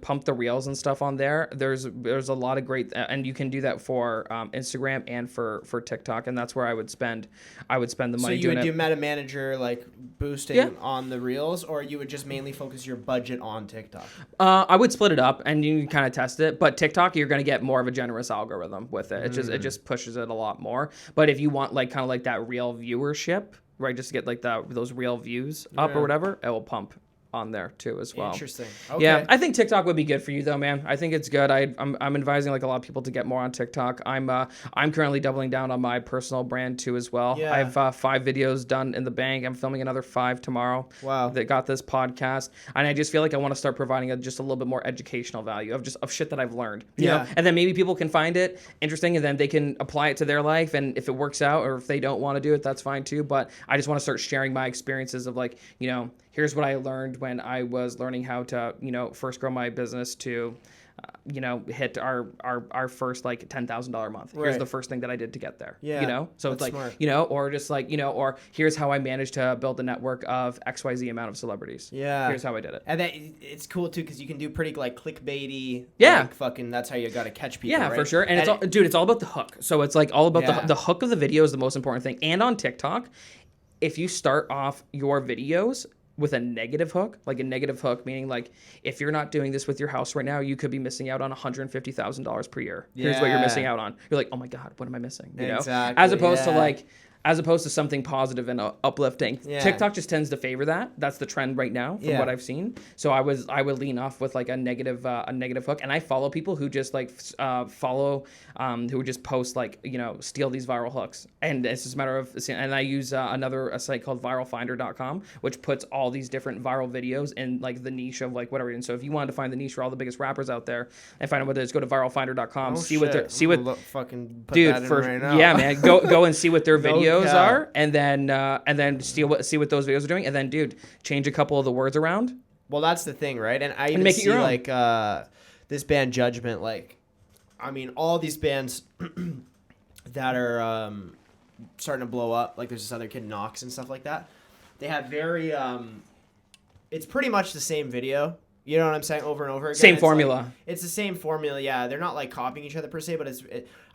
pump the reels and stuff on there. There's a lot of great, and you can do that for Instagram and for TikTok, and that's where I would spend the money. So you would do Meta Manager like boosting on the reels, or you would just mainly focus your budget on TikTok? I would split it up, and you can kind of test it. But TikTok, you're going to get more of a generous algorithm with it. It just pushes it a lot more. But if you want like kind of like that real viewership, right, just to get like those real views up or whatever, it will pump on there too as well. Interesting. Okay. Yeah, I think TikTok would be good for you though, man. I think it's good. I'm advising like a lot of people to get more on TikTok. I'm currently doubling down on my personal brand too as well. Yeah. I have 5 videos done in the bank. I'm filming another 5 tomorrow. Wow. That got this podcast, and I just feel like I want to start providing just a little bit more educational value of shit that I've learned. You know? And then maybe people can find it interesting, and then they can apply it to their life. And if it works out, or if they don't want to do it, that's fine too. But I just want to start sharing my experiences of like, here's what I learned when I was learning how to, first grow my business to, hit our first like $10,000 a month. Here's the first thing that I did to get there. Yeah. So it's like, smart. or just like, or here's how I managed to build a network of XYZ amount of celebrities. Yeah. Here's how I did it. And it's cool too because you can do pretty like clickbaity. Yeah. Like, fucking. That's how you got to catch people. Yeah, right? for sure. And it's all about the hook. So it's like all about the hook of the video is the most important thing. And on TikTok, if you start off your videos with a negative hook, meaning like if you're not doing this with your house right now, you could be missing out on $150,000 per year. Here's what you're missing out on. You're like, oh my God, what am I missing? Exactly, As opposed to something positive and uplifting. Yeah. TikTok just tends to favor that. That's the trend right now from what I've seen. So I would lean off with like a negative hook, and I follow people who just like who just post like steal these viral hooks, and it's just a matter of, and I use a site called viralfinder.com, which puts all these different viral videos in like the niche of like whatever. And so if you wanted to find the niche for all the biggest rappers out there and find out what it is, go to viralfinder.com, fucking put dude that in for right now. Yeah, man, go and see what their videos are, and then see what those videos are doing, and then dude, change a couple of the words around. Well, that's the thing, right? And I even make it see your own. like this band Judgment, like I mean all these bands that are starting to blow up, like there's this other kid Knox and stuff like that. They have very it's pretty much the same video, You know what I'm saying? Over and over again. Same It's formula. Like, it's the same formula. Yeah, they're not like copying each other per se, but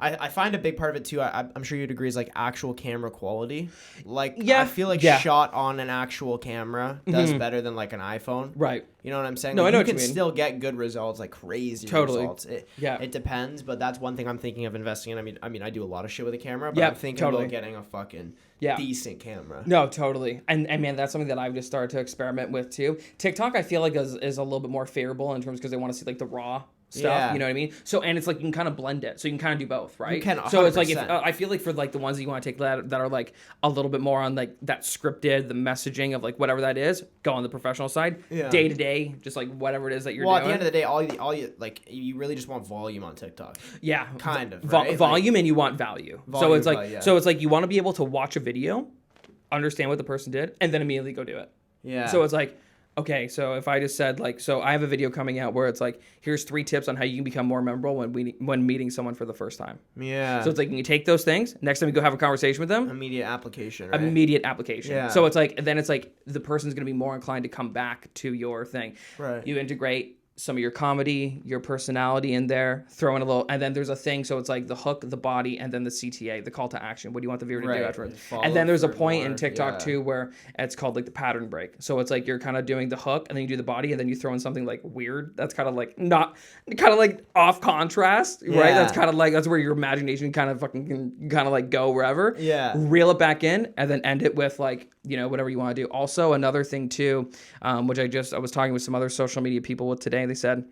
I find a big part of it too. I'm sure you'd agree is like actual camera quality. Like Yeah. I feel like Yeah. shot on an actual camera does better than like an iPhone. Right. You know what I'm saying? No, Like, I know you what you can mean. still get good results, like crazy Totally. results. It depends, but that's one thing I'm thinking of investing in. I mean, I do a lot of shit with a camera, but Yep, I'm thinking totally. about getting a fucking decent camera. No, totally. And man, that's something that I've just started to experiment with too. TikTok, I feel like is a little bit more favorable in terms because they want to see like the raw stuff. Yeah. You know what I mean? So, and it's like you can kind of blend it. So you can kind of do both, right? You can, So it's like, if 100%. I feel like for like the ones that you want to take that are like a little bit more on like that scripted, the messaging of like whatever that is, go on the professional side. Yeah. Day to day, just like whatever it is that you're Well, doing. at the end of the day, all you like, you really just want volume on TikTok. Yeah, Kind of, right? volume, and you want value. So Volume, it's like yeah. so it's like you want to be able to watch a video, understand what the person did, and then immediately go do it. Yeah. So it's like, okay, so if I just said like, so I have a video coming out where it's like, here's 3 tips on how you can become more memorable when meeting someone for the first time. Yeah. So it's like you take those things. Next time you go have a conversation with them, immediate application, right? immediate application. Yeah. So it's like then it's like the person's gonna be more inclined to come back to your thing. Right. You integrate some of your comedy, your personality in there, throw in a little, and then there's a thing. So it's like the hook, the body, and then the CTA, the call to action. What do you want the viewer to do Right. afterwards? Follow And then there's a for point in more, TikTok yeah. too where it's called like the pattern break. So it's like you're kind of doing the hook, and then you do the body, and then you throw in something like weird. That's kind of like not, kind of like off contrast, right? Yeah. That's kind of like that's where your imagination kind of fucking can kind of like go wherever. Yeah. Reel it back in, and then end it with like whatever you want to do. Also, another thing too, which I was talking with some other social media people with today. They said,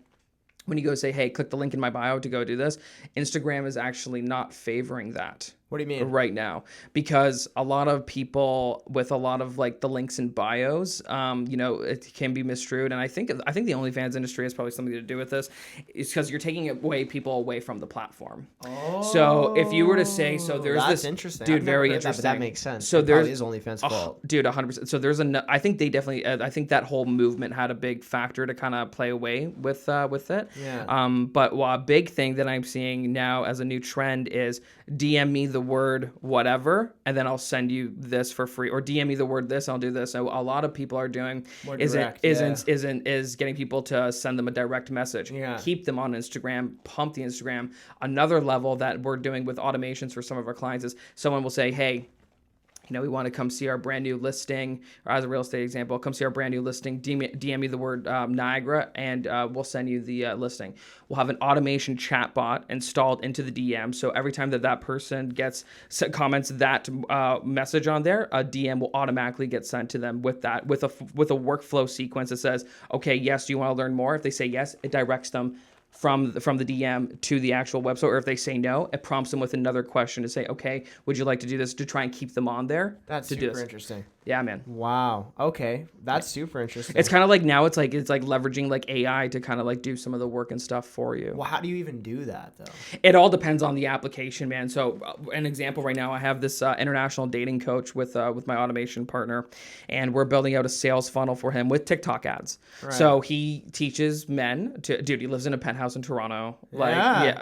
when you go say, hey, click the link in my bio to go do this, Instagram is actually not favoring that. What do you mean? Right now, because a lot of people with a lot of like the links in bios, it can be misconstrued, and I think the OnlyFans industry has probably something to do with this. It's because you're taking people away from the platform. Oh. So if you were to say, so there's that's this interesting. dude, I've never very heard that, but interesting. that makes sense. So It there's probably is OnlyFans' fault. Dude, 100%. So there's I think they definitely, I think that whole movement had a big factor to kind of play away with it. Yeah. But a big thing that I'm seeing now as a new trend is DM me the word whatever, and then I'll send you this for free, or DM me the word this, I'll do this. So a lot of people are doing More is direct, getting people to send them a direct message. Yeah. Keep them on Instagram, pump the Instagram. Another level that we're doing with automations for some of our clients is someone will say, hey, we want to come see our brand new listing, or as a real estate example, come see our brand new listing, DM me the word Niagara, and we'll send you the listing. We'll have an automation chat bot installed into the DM. So every time that person comments that message on there, a DM will automatically get sent to them with a workflow sequence that says, okay, yes, do you want to learn more? If they say yes, it directs them from the DM to the actual website, or if they say no, it prompts them with another question to say, okay, would you like to do this, to try and keep them on there. That's to super interesting. Yeah, man. Wow. Okay, that's super interesting. It's kind of like now it's like leveraging like AI to kind of like do some of the work and stuff for you. Well, how do you even do that though? It all depends on the application, man. So an example right now, I have this international dating coach with my automation partner, and we're building out a sales funnel for him with TikTok ads. Right. So he teaches men to, dude, he lives in a penthouse in Toronto. Like,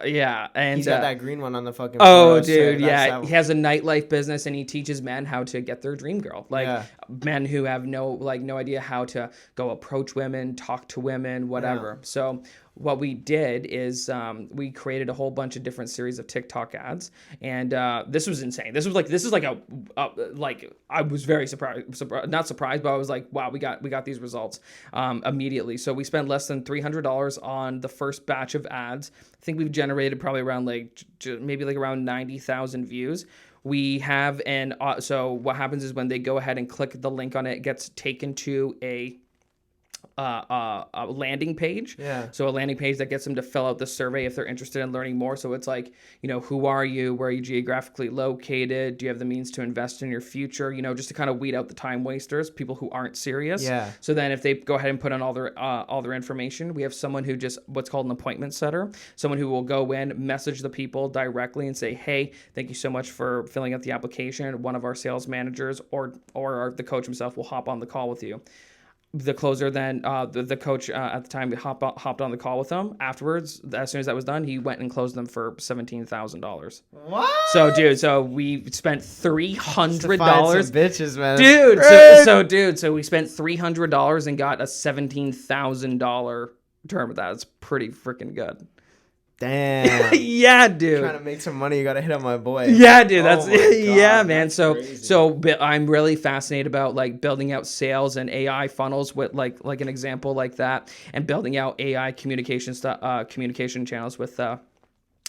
yeah. And He's got that green one on the fucking. oh, photo, so dude, that's he has a nightlife business, and he teaches men how to get their dream girl. Like men who have no idea how to go approach women, talk to women, whatever. Yeah. So what we did is we created a whole bunch of different series of TikTok ads, and this was insane. This is like I was very surprised, not surprised, but I was like, wow, we got these results immediately. So we spent less than $300 on the first batch of ads. I think we've generated probably around maybe around 90,000 views. We have so what happens is when they go ahead and click the link on it, it gets taken to a landing page. Yeah. So a landing page that gets them to fill out the survey if they're interested in learning more. So it's like, who are you? Where are you geographically located? Do you have the means to invest in your future? Just to kind of weed out the time wasters, people who aren't serious. Yeah. So then if they go ahead and put in all their information, we have someone who just what's called an appointment setter, someone who will go in, message the people directly and say, hey, thank you so much for filling out the application. One of our sales managers or the coach himself will hop on the call with you. the closer then the coach at the time hopped on the call with him afterwards. As soon as that was done, he went and closed them for $17,000. What? So dude, so we spent $300, bitches, man. Dude. So we spent $300 and got a $17,000 term with that. It's pretty freaking good. Damn. Yeah, dude. Trying to make some money, you gotta hit on my boy. Yeah, dude. That's Oh my God, yeah, man. that's So crazy. I'm really fascinated about like building out sales and AI funnels with like an example like that, and building out AI communication communication channels with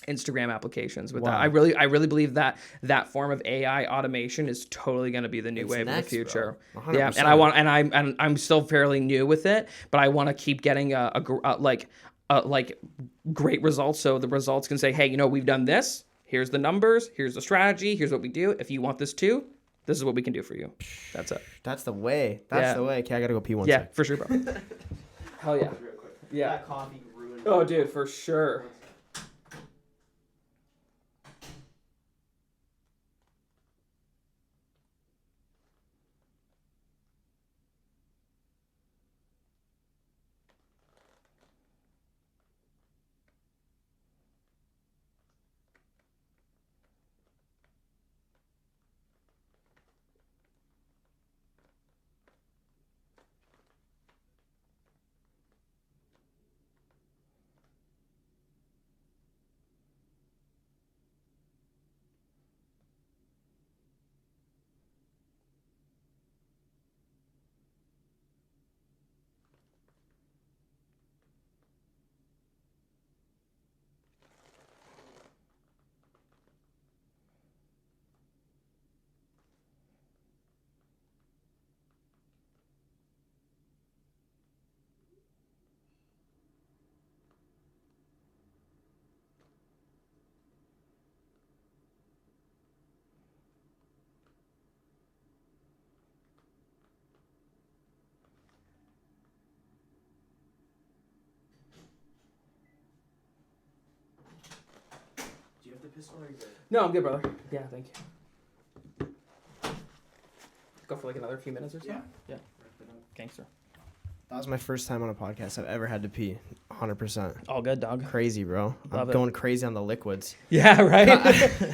Instagram applications with that. I really believe that form of AI automation is totally going to be the new wave of the future. Bro. Yeah, 100%. and I'm still fairly new with it, but I want to keep getting like great results, so the results can say, hey, you know, we've done this. Here's the numbers. Here's the strategy. Here's what we do. If you want this too, this is what we can do for you. That's it. That's the way. That's the way. Okay, I gotta go pee one Yeah, sec. for sure, bro. Hell yeah. Yeah. That coffee ruined. Oh, dude, for sure. Do you have to piss or are you good? No, I'm good, brother. Yeah, thank you. Go for like another few minutes or so? Yeah. Gangster. That was my first time on a podcast I've ever had to pee. 100%. All good, dog. Crazy, bro. Love I'm it. going crazy on the liquids. Yeah, right?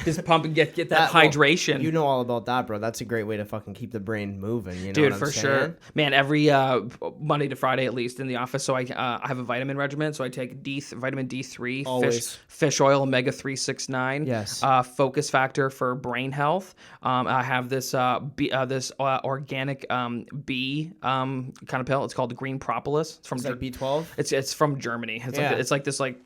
Just pump and get that Well, hydration. you know all about that, bro. That's a great way to fucking keep the brain moving. You know Dude, what I'm for saying? sure. Man, every Monday to Friday at least in the office, so I have a vitamin regimen. So I take vitamin D3, Always. fish oil, omega 369. Yes. Focus factor for brain health. I have this organic bee kind of pill. It's called the green propolis. It's from It's like B12. it's from Germany. It's like this like.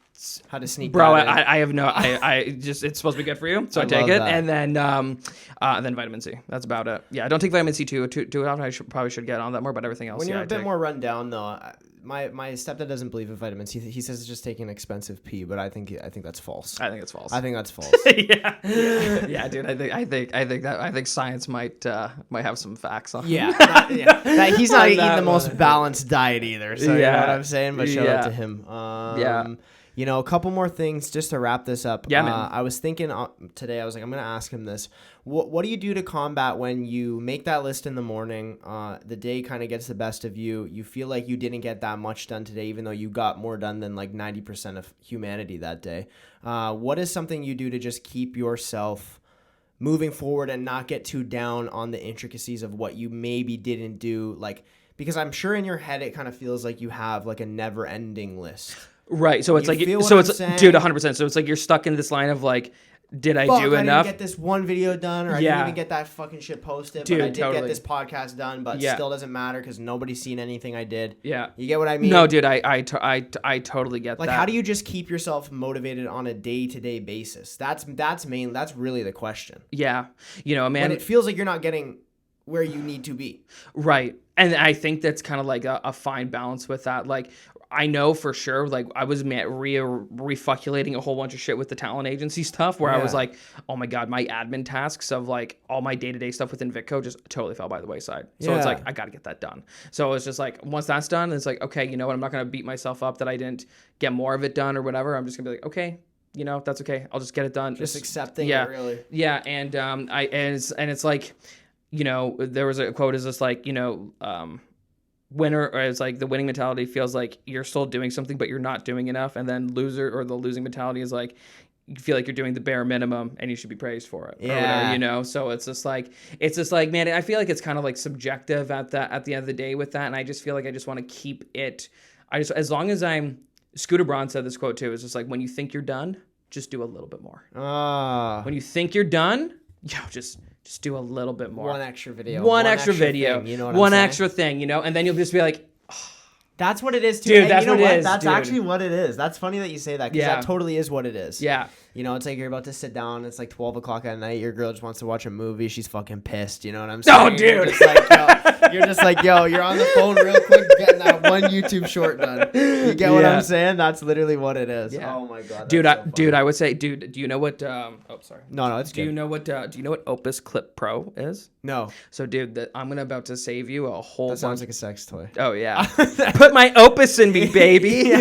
How to sneak Bro, that in. I have no, I just, it's supposed to be good for you. So I take love it. that. And then vitamin C. That's about it. Yeah. I don't take vitamin C too often. I probably should get on that more, but everything else. When you're yeah, a bit more run down, though, my stepdad doesn't believe in vitamins. He says it's just taking expensive pee, but I think that's false. I think it's false. I think that's false. yeah. Yeah, dude. I think science might have some facts on. That he's not On eating that the most one. balanced diet either. So you know Yeah. what I'm saying. But shout out Yeah. to him. Yeah. You know, a couple more things just to wrap this up. Yeah, man. I was thinking today. I was like, I'm gonna ask him this. What do you do to combat when you make that list in the morning? The day kind of gets the best of you. You feel like you didn't get that much done today, even though you got more done than like 90% of humanity that day. What is something you do to just keep yourself moving forward and not get too down on the intricacies of what you maybe didn't do? Like, because I'm sure in your head it kind of feels like you have like a never-ending list. Right. So it's You like, feel so what it's, I'm saying? dude, 100%. So it's like you're stuck in this line of like, did I do I enough? didn't get this one video done, or I Yeah. didn't even get that fucking shit posted, Dude, but I did totally. get this podcast done, but Yeah. still doesn't matter because nobody's seen anything I did. Yeah. You get what I mean? No, dude, I totally get Like, that. how do you just keep yourself motivated on a day-to-day basis? That's really the question. Yeah. You know, man. When it feels like you're not getting where you need to be. Right. And I think that's kind of like a fine balance with that. Like, I know for sure, like, I was refuculating a whole bunch of shit with the talent agency stuff where I was Yeah. like, oh my God, my admin tasks of like all my day-to-day stuff with INVITTCO just totally fell by the wayside. So it's Yeah. like, I got to get that done. So it's just like, once that's done, it's like, okay, you know what? I'm not going to beat myself up that I didn't get more of it done or whatever. I'm just going to be like, okay, you know, that's okay. I'll just get it done. Just accepting yeah. it, really. Yeah. And it's like, you know, there was a quote is just like, you know, winner, or it's like the winning mentality feels like you're still doing something, but you're not doing enough. And then loser, or the losing mentality is like, you feel like you're doing the bare minimum and you should be praised for it. Yeah. Or whatever, you know? So it's just like, man, I feel like it's kind of like subjective at the end of the day with that. And I just feel like I just want to keep it. As long as Scooter Braun said this quote too, it's just like, when you think you're done, just do a little bit more. When you think you're done, just do a little bit more. One extra video. One extra video. Thing, you know what One I'm saying? extra thing, you know? And then you'll just be like, that's what it is, too. Dude, And that's you know what it is, That's dude. actually what it is. That's funny that you say that, because that totally is what it is. Yeah. You know, it's like you're about to sit down. It's like 12 o'clock at night. Your girl just wants to watch a movie. She's fucking pissed. You know what I'm saying? Oh, dude. You're just like, yo, you're on the phone real quick getting that one YouTube short done. You get what I'm saying? That's literally what it is. Yeah. Oh, my God. Dude, that's so funny. I would say, dude, do you know what, sorry. No, it's Do good. you know what Opus Clip Pro is? No. So, dude, I'm about to save you a whole That bunch. sounds like a sex toy. Oh, yeah. Put my Opus in me, baby.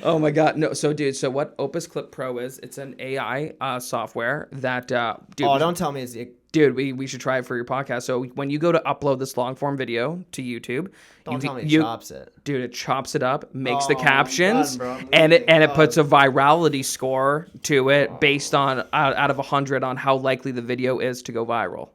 Oh, my God. No, so, dude, what Opus Clip Pro is, it's an AI software that, dude. Oh, don't tell me it's... Dude, we should try it for your podcast. So when you go to upload this long form video to YouTube, Don't tell me it chops it. Dude, it chops it up, makes the Oh, captions, God, bro. and it puts a virality score to it based on out of 100 on how likely the video is to go viral.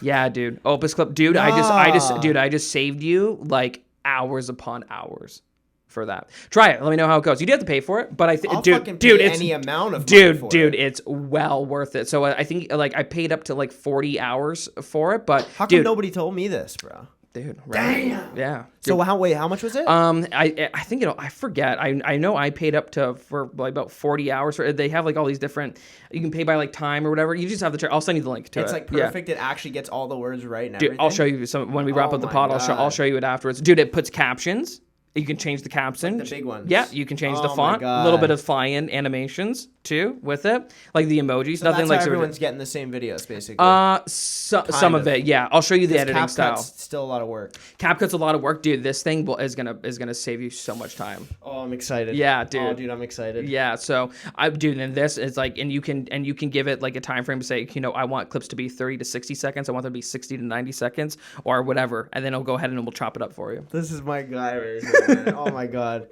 Yeah, dude. Opus Clip, dude. I just saved you like hours upon hours for that. Try it. Let me know how it goes. You do have to pay for it, but I'll fucking pay it's any amount of money for it. it's well worth it. So I think like I paid up to like 40 hours for it, but How come nobody told me this, bro? Dude, right? Damn. Yeah. So how much was it? I think I forget. I know I paid up for like about 40 hours. They have like all these different. You can pay by like time or whatever. You just have to. I'll send you the link to it. It's like perfect. It actually gets all the words right and Dude, everything. I'll show you some when we wrap up the my pod. God. I'll show you it afterwards. Dude, it puts captions. You can change the caption. Like the big ones. Yeah, you can change the Oh my font. A God. little bit of fly-in animations too with it, like the emojis. So nothing that's like how everyone's getting the same videos, basically. some of it. Yeah, I'll show you the editing style. CapCut's still a lot of work. CapCut's a lot of work, dude. This thing is gonna save you so much time. Oh, I'm excited. Yeah, dude. Oh, dude, I'm excited. Yeah, so and this is like, and you can give it like a time frame to say, you know, I want clips to be 30 to 60 seconds. I want them to be 60 to 90 seconds or whatever, and then it'll go ahead and we'll chop it up for you. This is my guy right here, man. Oh my God.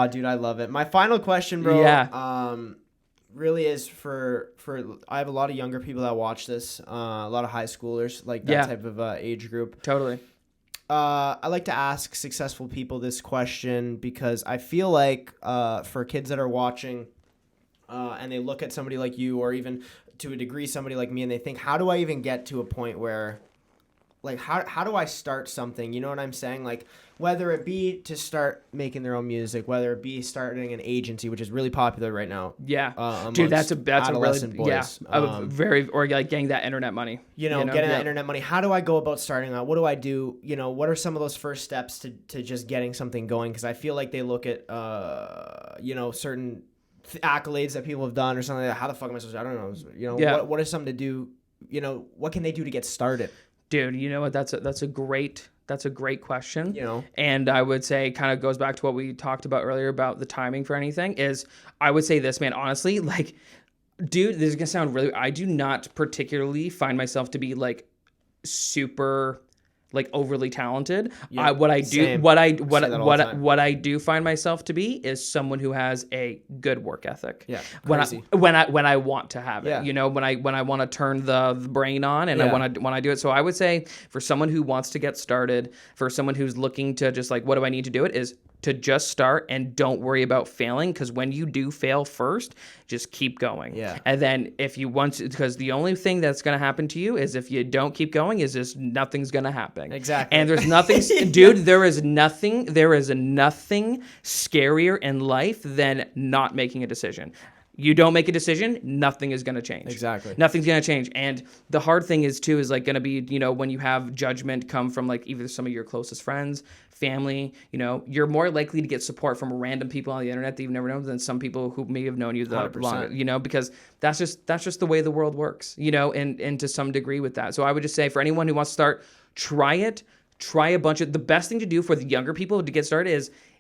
Dude, I love it. My final question, bro. Yeah. Really is for I have a lot of younger people that watch this. A lot of high schoolers, like that type of age group. Totally. I like to ask successful people this question because I feel like for kids that are watching and they look at somebody like you, or even to a degree somebody like me, and they think, how do I even get to a point where, like, how do I start something? You know what I'm saying? Like, whether it be to start making their own music, whether it be starting an agency, which is really popular right now. Yeah, dude, that's a really boys. or like getting that internet money. Getting that internet money. How do I go about starting out? What do I do? You know, what are some of those first steps to just getting something going? Because I feel like they look at certain accolades that people have done or something like that. How the fuck am I supposed to? I don't know. You know, what is something to do? You know, what can they do to get started? Dude, you know what? That's a great question. You know, and I would say kind of goes back to what we talked about earlier about the timing for anything. Is I would say this, man. Honestly, like, dude, this is gonna sound really. I do not particularly find myself to be like super, like, overly talented. Yeah, What I same. I do find myself to be is someone who has a good work ethic. Yeah, when I want to have it. Yeah. You know, when I want to turn the brain on and I want to do it. So I would say for someone who wants to get started, for someone who's looking to just like, what do I need to do it, is to just start and don't worry about failing, because when you do fail first, just keep going. Yeah. And then if you want to, because the only thing that's going to happen to you is if you don't keep going, is just nothing's going to happen. Exactly. And there's nothing, dude, there is nothing scarier in life than not making a decision. You don't make a decision, nothing is going to change. Exactly. Nothing's going to change. And the hard thing is like going to be, you know, when you have judgment come from like either some of your closest friends, family, you know, you're more likely to get support from random people on the internet that you've never known than some people who may have known you the 100%. longer, you know, because that's just the way the world works, you know, and to some degree with that. So I would just say for anyone who wants to start, try it. Try a bunch of, the best thing to do for the younger people to get started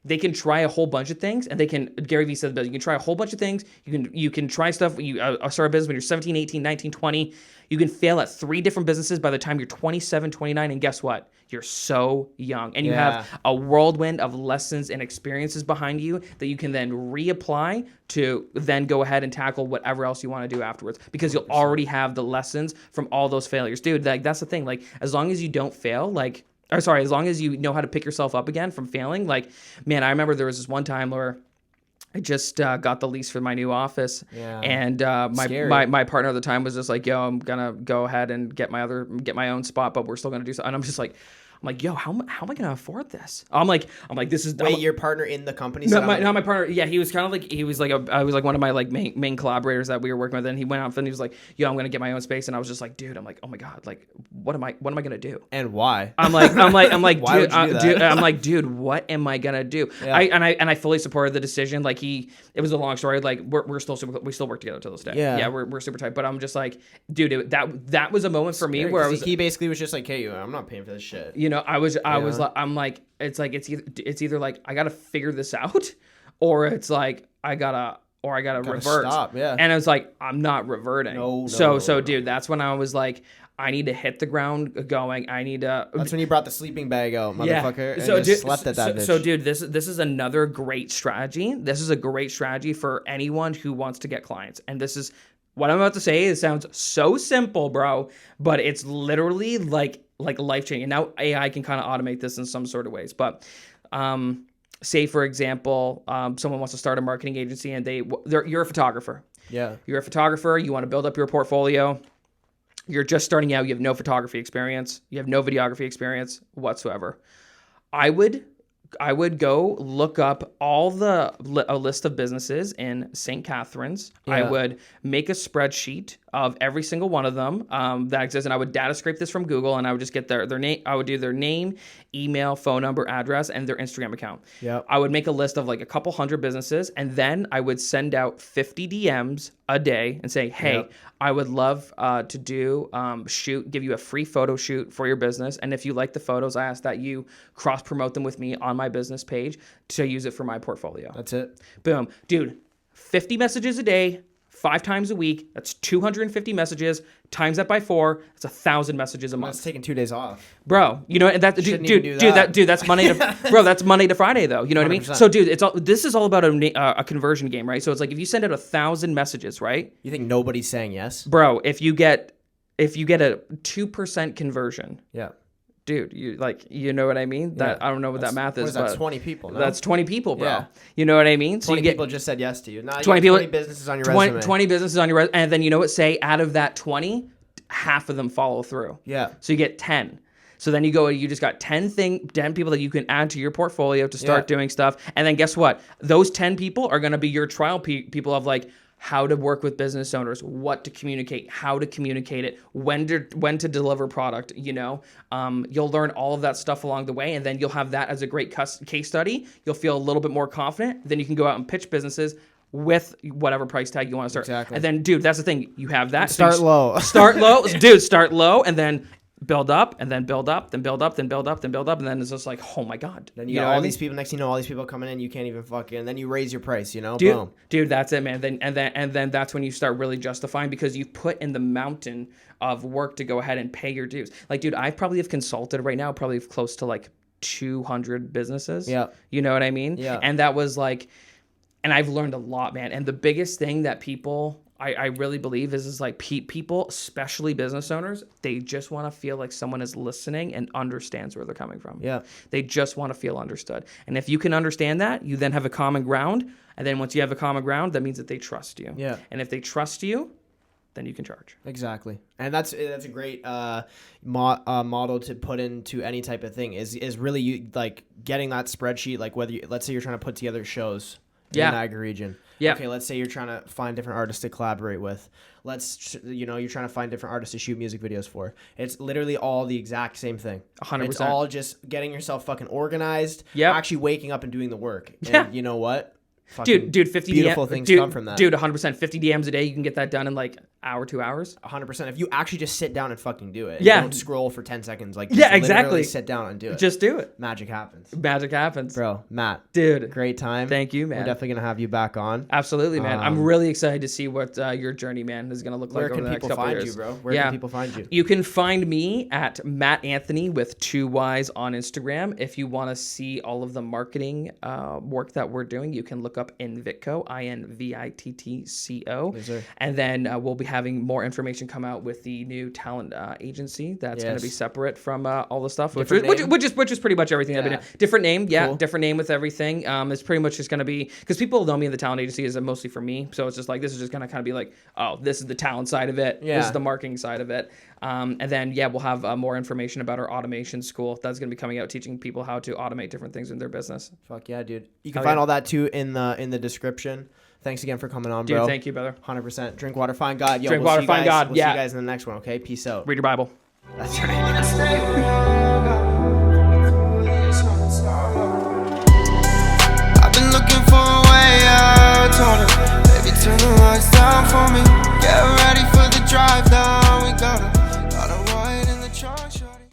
they can try a whole bunch of things, and Gary Vee said that you can try a whole bunch of things. You can try stuff. You start a business when you're 17, 18, 19, 20. You can fail at 3 different businesses by the time you're 27, 29, and guess what? You're so young, and you have a whirlwind of lessons and experiences behind you that you can then reapply to then go ahead and tackle whatever else you want to do afterwards, because you'll already have the lessons from all those failures. Dude, like, that's the thing. Like, as long as you don't fail, as long as you know how to pick yourself up again from failing, like, man, I remember there was this one time where I just got the lease for my new office, and my partner at the time was just like, "Yo, I'm gonna go ahead and get my own spot, but we're still gonna do something." And I'm just like, yo, how am I gonna afford this? I'm like, this is your partner in the company? Not my partner. Yeah, he was kind of like, I was like one of my like main collaborators that we were working with, and he went out and he was like, yo, I'm gonna get my own space, and I was just like, dude, I'm like, oh my god, like, what am I gonna do? And why? I'm like, Why dude, would you do that? I'm like, dude, what am I gonna do? Yeah. I fully supported the decision. Like, it was a long story. Like, we still work together to this day. Yeah, we're super tight. But I'm just like, dude, that was a moment for me where he basically was just like, hey, I'm not paying for this shit. You know, I was like, I'm like, it's either like I gotta figure this out, or it's like I gotta revert. Stop, yeah. And I was like, I'm not reverting. So, dude, that's when I was like, I need to hit the ground going. I need to. That's when you brought the sleeping bag out, motherfucker. Yeah. And just slept at that bitch. So, dude, this is another great strategy. This is a great strategy for anyone who wants to get clients. And this is what I'm about to say. It sounds so simple, bro, but it's literally like life changing. Now AI can kind of automate this in some sort of ways, but say for example, someone wants to start a marketing agency and you're a photographer. Yeah, you're a photographer. You want to build up your portfolio. You're just starting out. You have no photography experience. You have no videography experience whatsoever. I would go look up a list of businesses in St. Catharines. Yeah. I would make a spreadsheet of every single one of them that exists, and I would data scrape this from Google, and I would just get their name. I would do their name, email, phone number, address, and their Instagram account. Yep. I would make a list of like a couple hundred businesses, and then I would send out 50 DMs a day and say, hey, yep, I would love to give you a free photo shoot for your business. And if you like the photos, I ask that you cross promote them with me on my business page to use it for my portfolio. That's it. Boom. Dude, 50 messages a day, 5 times a week. That's 250 messages. Times that by 4. That's 1,000 messages a month. That's taking 2 days off, bro. You know that, dude. That's Monday to bro. That's Monday to Friday though. You know 100%. What I mean? So, dude, this is all about a conversion game, right? So it's like if you send out 1,000 messages, right? You think nobody's saying yes, bro? If you get a 2% conversion, yeah. Dude, you know what I mean? That I don't know what that math is. What is that? 20 people. No? That's 20 people, bro. Yeah. You know what I mean? 20 people just said yes to you. Nah, 20 people, 20 businesses on your resume. 20 businesses on your resume, and then you know what? Say out of that 20, half of them follow through. Yeah. So you get 10. So then you just got 10 people that you can add to your portfolio to start doing stuff. And then guess what? Those 10 people are going to be your trial people of like how to work with business owners, what to communicate, how to communicate it, when to deliver product, you know. You'll learn all of that stuff along the way, and then you'll have that as a great case study. You'll feel a little bit more confident. Then you can go out and pitch businesses with whatever price tag you want to start. Exactly. And then, dude, that's the thing. You have that. Start low. Start low. Dude, start low, and then build up, and then build up, then build up, then build up, then build up, and then it's just like, oh my god. Then you got all these people. Next thing you know, all these people coming in, you can't even fucking. And then you raise your price, you know. Dude, boom. Dude, that's it, man. Then that's when you start really justifying, because you've put in the mountain of work to go ahead and pay your dues. Like, dude, I probably have consulted right now, probably close to like 200 businesses. Yeah. You know what I mean? Yeah. And that was like, and I've learned a lot, man. And the biggest thing that people, I really believe is like people, especially business owners, they just want to feel like someone is listening and understands where they're coming from. Yeah. They just want to feel understood. And if you can understand that, you then have a common ground. And then once you have a common ground, that means that they trust you. Yeah. And if they trust you, then you can charge. Exactly. And that's a great model to put into any type of thing is really you like getting that spreadsheet, like whether let's say you're trying to put together shows in the Niagara region. Yeah. Okay, let's say you're trying to find different artists to collaborate with. You're trying to find different artists to shoot music videos for. It's literally all the exact same thing. 100%. It's all just getting yourself fucking organized. Yeah. Actually waking up and doing the work. And Yeah. you know what? fucking 50 beautiful DM, things dude, come from that. Dude, 100%. 50 DMs a day, you can get that done in like hour, 2 hours. 100%. If you actually just sit down and fucking do it. Yeah. Don't scroll for 10 seconds. Like, Yeah, just exactly. literally sit down and do it. Just do it. Magic happens. Magic happens. Bro, Matt. Dude. Great time. Thank you, man. We're definitely going to have you back on. Absolutely, man. I'm really excited to see what your journey, man, is going to look Where like over can the next people couple find years. you, bro? Where can people find you? You can find me at Matt Anthony with 2 Y's on Instagram. If you want to see all of the marketing work that we're doing, you can look up INVITTCO, INVITTCO. Yes, sir. And then we'll be having more information come out with the new talent agency that's going to be separate from all the stuff, which is pretty much everything. I've been doing. Different name, Cool. different name with everything. It's pretty much just going to be, because people know me in the talent agency is mostly for me, so it's just like, this is just going to kind of be like, oh, this is the talent side of it, this is the marketing side of it, and then we'll have more information about our automation school that's going to be coming out, teaching people how to automate different things in their business. Fuck yeah, dude. You can find all that too in the description. Thanks again for coming on, bro. Dude, thank you, brother. 100%. Drink water, find God. Yo, Drink water, find God. We'll see you guys in the next one, okay? Peace out. Read your Bible. That's right.